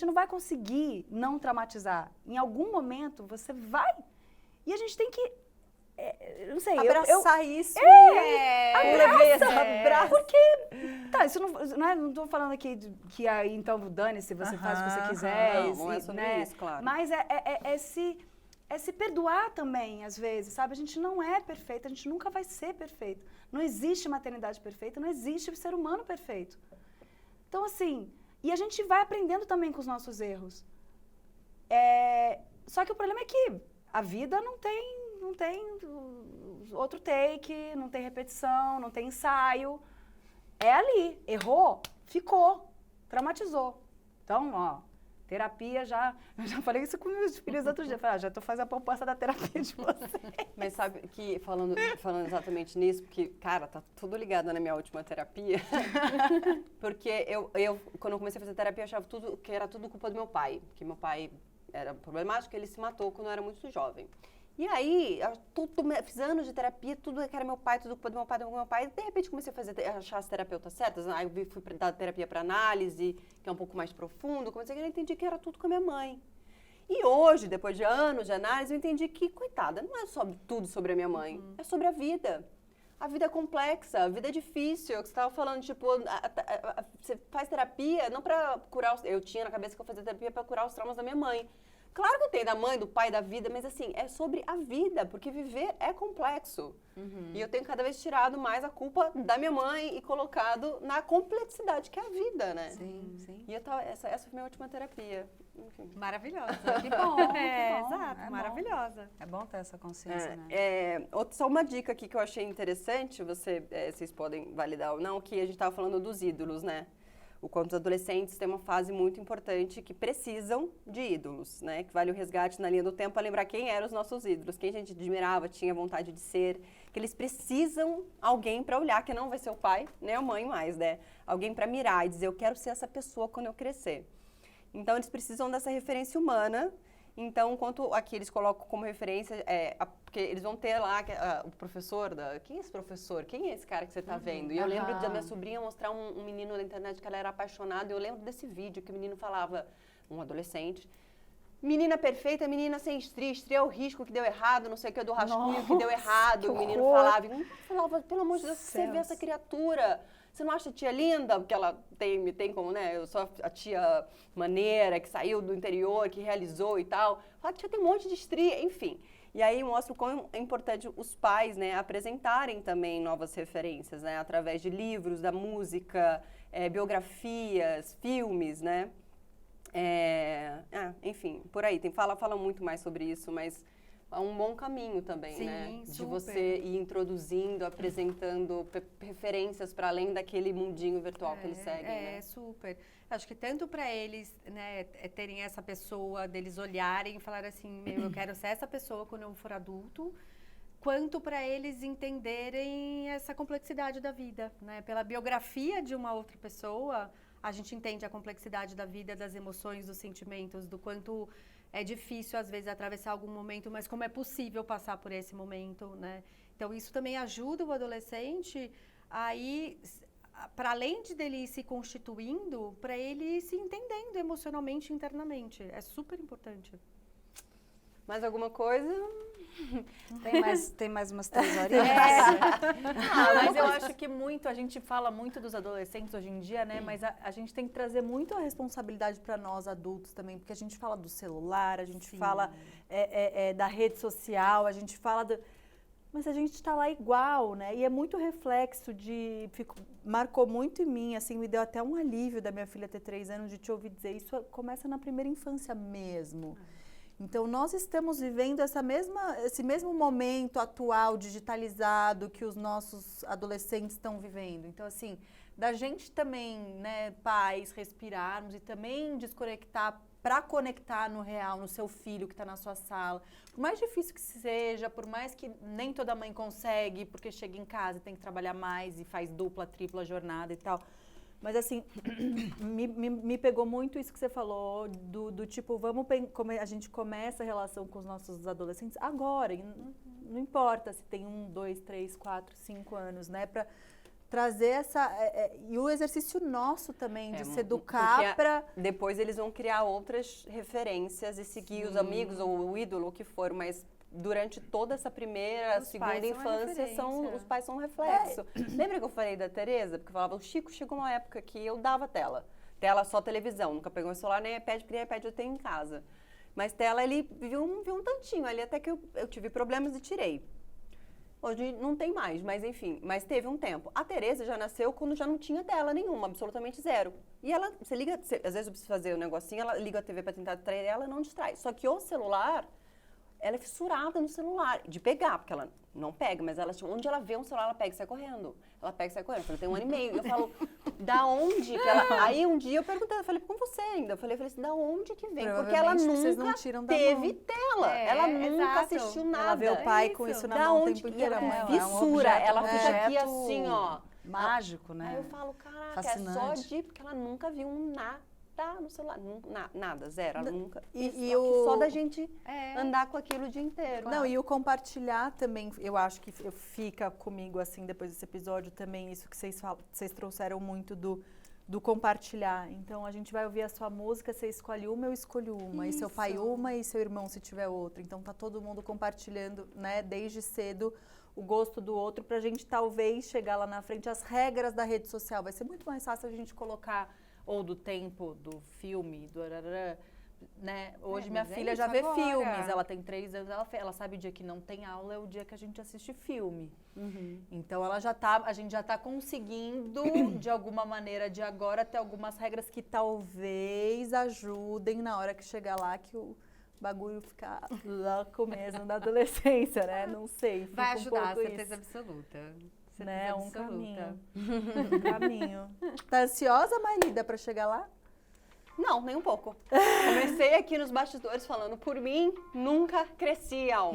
não vai conseguir não traumatizar. Em algum momento você vai. E a gente tem que eu não sei, Abraçar isso. abraça. Porque, tá, isso não tô falando aqui que aí, então, dane-se, você faz o que você quiser. Não é sobre isso, claro. Mas é se perdoar também, às vezes, sabe? A gente não é perfeito, a gente nunca vai ser perfeito. Não existe maternidade perfeita, não existe ser humano perfeito. Então, assim, e a gente vai aprendendo também com os nossos erros. Só que o problema é que a vida não tem outro take, não tem repetição, não tem ensaio. É ali, errou, ficou, traumatizou. Então, ó, terapia eu já falei isso com meus filhos outro dia. Falei, já tô fazendo a proposta da terapia de você. Mas sabe que, falando exatamente nisso, porque, cara, tá tudo ligado na minha última terapia. Porque eu, quando eu comecei a fazer terapia, eu achava que era tudo culpa do meu pai. Que meu pai era problemático, ele se matou quando eu era muito jovem. E aí, fiz anos de terapia, tudo que era meu pai, tudo culpa do meu pai. De repente, comecei a achar as terapeutas certas. Aí eu fui dar terapia para análise, que é um pouco mais profundo. Comecei a entender que era tudo com a minha mãe. E hoje, depois de anos de análise, eu entendi que, coitada, não é tudo sobre a minha mãe. É sobre a vida. A vida é complexa, a vida é difícil. É o que você estava falando, tipo, você faz terapia não para curar... Eu tinha na cabeça que eu fazia terapia para curar os traumas da minha mãe. Claro que tem da mãe, do pai, da vida, mas assim, é sobre a vida, porque viver é complexo. E eu tenho cada vez tirado mais a culpa da minha mãe e colocado na complexidade que é a vida, né? Sim, sim. E essa foi a minha última terapia. Enfim. Maravilhosa. Que bom, que bom. Exato, É maravilhosa. É bom ter essa consciência, né? Só uma dica aqui que eu achei interessante, vocês podem validar ou não, que a gente estava falando dos ídolos, né? O quanto os adolescentes têm uma fase muito importante que precisam de ídolos, né? Que vale o resgate na linha do tempo para lembrar quem eram os nossos ídolos, quem a gente admirava, tinha vontade de ser, que eles precisam alguém para olhar, que não vai ser o pai, nem a mãe mais, né? Alguém para mirar e dizer, eu quero ser essa pessoa quando eu crescer. Então, eles precisam dessa referência humana. Então, enquanto aqui eles colocam como referência, porque eles vão ter lá o professor, quem é esse professor? Quem é esse cara que você está vendo? E eu lembro da minha sobrinha mostrar um menino na internet que ela era apaixonada, e eu lembro desse vídeo que o menino falava, um adolescente, menina perfeita, menina sem estria é o risco que deu errado, não sei o que, do rascunho que deu errado, o menino falava, pelo amor de Deus, você vê essa criatura... Você não acha a tia linda? Porque ela tem como, né? Eu sou a tia maneira, que saiu do interior, que realizou e tal. Fala que tia tem um monte de estria, enfim. E aí mostra o quão é importante os pais, né, apresentarem também novas referências, né? Através de livros, da música, biografias, filmes, né? Enfim, por aí. Fala muito mais sobre isso, mas... É um bom caminho também, sim, né? De super. você ir introduzindo, apresentando referências para além daquele mundinho virtual que eles seguem, né? Super. Acho que tanto para eles, né, terem essa pessoa, deles olharem e falar assim, eu quero ser essa pessoa quando eu for adulto, quanto para eles entenderem essa complexidade da vida, né? Pela biografia de uma outra pessoa, a gente entende a complexidade da vida, das emoções, dos sentimentos, do quanto é difícil, às vezes, atravessar algum momento, mas como é possível passar por esse momento, né? Então, isso também ajuda o adolescente a ir, para além dele ir se constituindo, para ele ir se entendendo emocionalmente, internamente. É super importante. Mais alguma coisa? Tem mais umas 3 horinhas. Mas eu acho que a gente fala muito dos adolescentes hoje em dia, né? Mas a gente tem que trazer muito a responsabilidade para nós adultos também, porque a gente fala do celular, a gente fala da rede social, a gente fala mas a gente está lá igual, né? E é muito reflexo marcou muito em mim, assim, me deu até um alívio da minha filha ter 3 anos de te ouvir dizer isso, começa na primeira infância mesmo. Então, nós estamos vivendo esse mesmo momento atual, digitalizado, que os nossos adolescentes estão vivendo. Então, assim, da gente também, né, pais, respirarmos e também desconectar para conectar no real, no seu filho que está na sua sala. Por mais difícil que seja, por mais que nem toda mãe consegue, porque chega em casa e tem que trabalhar mais e faz dupla, tripla jornada e tal. Mas, assim, me pegou muito isso que você falou, do tipo, a gente começa a relação com os nossos adolescentes agora. Não importa se tem 1, 2, 3, 4, 5 anos, né? trazer essa... e o exercício nosso também, de se educar porque para... Depois eles vão criar outras referências e seguir os amigos ou o ídolo, o que for, mas durante toda essa primeira, segunda infância, os pais são um reflexo. Lembra que eu falei da Tereza? Porque eu falava, o Chico chegou uma época que eu dava tela. Tela só televisão, nunca pegou o celular nem iPad, porque nem iPad eu tenho em casa. Mas tela ele viu um tantinho ali, até que eu tive problemas e tirei. Hoje não tem mais, mas enfim, mas teve um tempo. A Tereza já nasceu quando já não tinha tela nenhuma, absolutamente zero. E ela, às vezes eu preciso fazer um negocinho, ela liga a TV para tentar distrair ela, não distrai. Só que o celular, ela é fissurada no celular, de pegar, porque ela não pega, mas ela, onde ela vê um celular, ela pega e sai correndo. Ela pega e sai correndo. Ela tem 1 ano e meio. Eu falo, da onde que ela... Aí um dia eu perguntei, eu falei, com você ainda. Eu falei assim, da onde que vem? Porque ela nunca teve tela. Ela nunca assistiu nada. Ela vê o pai com isso na mão o tempo inteiro. Fissura. Ela fica aqui assim, ó. Mágico, né? Aí eu falo, caraca, fascinante. É só de... Porque ela nunca viu nada no celular. Nada, zero. Ela nunca... Só da gente andar com aquilo o dia inteiro. Não, e o compartilhar também, eu acho que fica comigo, assim, depois desse episódio também, isso que vocês trouxeram muito do compartilhar. Então, a gente vai ouvir a sua música, você escolhe uma, eu escolho uma. E seu pai uma, e seu irmão se tiver outra. Então, tá todo mundo compartilhando, né, desde cedo, o gosto do outro, pra gente talvez chegar lá na frente. As regras da rede social, vai ser muito mais fácil a gente colocar, ou do tempo, do filme, do... Né? Hoje minha filha já vê filmes, ela tem 3 anos, ela sabe o dia que não tem aula é o dia que a gente assiste filme. Então a gente já tá conseguindo, de alguma maneira, de agora ter algumas regras que talvez ajudem na hora que chegar lá, que o bagulho ficar louco mesmo na adolescência, né? Não sei. Vai ajudar, certeza absoluta. Né? Um caminho. Um caminho. Tá ansiosa, Marília, pra chegar lá? Não, nem um pouco. Comecei aqui nos bastidores falando, por mim, nunca cresciam.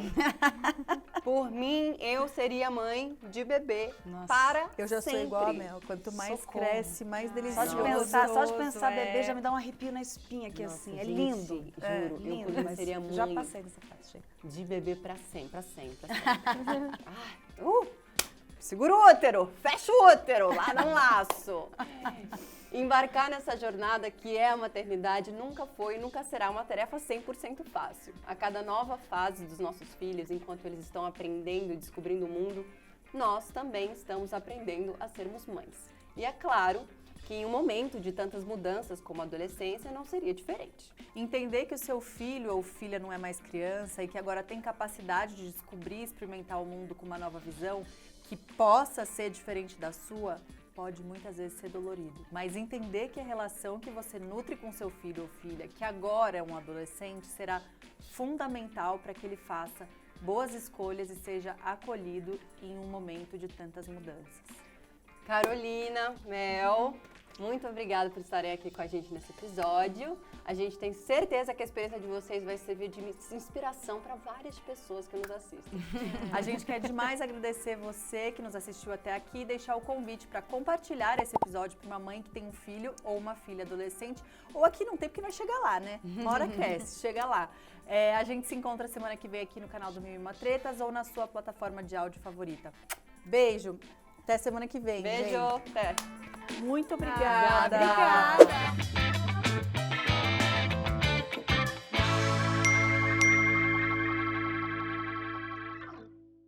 Por mim, eu seria mãe de bebê para Eu já sempre. sou igual a Mel. Quanto mais cresce, mais delicioso. Só de pensar bebê já me dá um arrepio na espinha aqui, assim. Gente, É lindo. Juro, lindo, eu mas seria mãe já passei dessa fase. de bebê para sempre, para sempre. Segura o útero, fecha o útero, lá no laço. Embarcar nessa jornada que é a maternidade nunca foi e nunca será uma tarefa 100% fácil. A cada nova fase dos nossos filhos, enquanto eles estão aprendendo e descobrindo o mundo, nós também estamos aprendendo a sermos mães. E é claro que em um momento de tantas mudanças como a adolescência não seria diferente. Entender que o seu filho ou filha não é mais criança e que agora tem capacidade de descobrir e experimentar o mundo com uma nova visão, que possa ser diferente da sua, pode muitas vezes ser dolorido. Mas entender que a relação que você nutre com seu filho ou filha, que agora é um adolescente, será fundamental para que ele faça boas escolhas e seja acolhido em um momento de tantas mudanças. Carolina, Mel, muito obrigada por estarem aqui com a gente nesse episódio. A gente tem certeza que a experiência de vocês vai servir de inspiração para várias pessoas que nos assistem. A gente quer demais agradecer você que nos assistiu até aqui e deixar o convite para compartilhar esse episódio para uma mãe que tem um filho ou uma filha adolescente. Ou aqui não tem, porque vai chegar lá, né? Uma hora cresce, chega lá. A gente se encontra semana que vem aqui no canal do Mil e Uma Tretas ou na sua plataforma de áudio favorita. Beijo! Até semana que vem. Beijo, gente. até. Muito obrigada. Obrigada.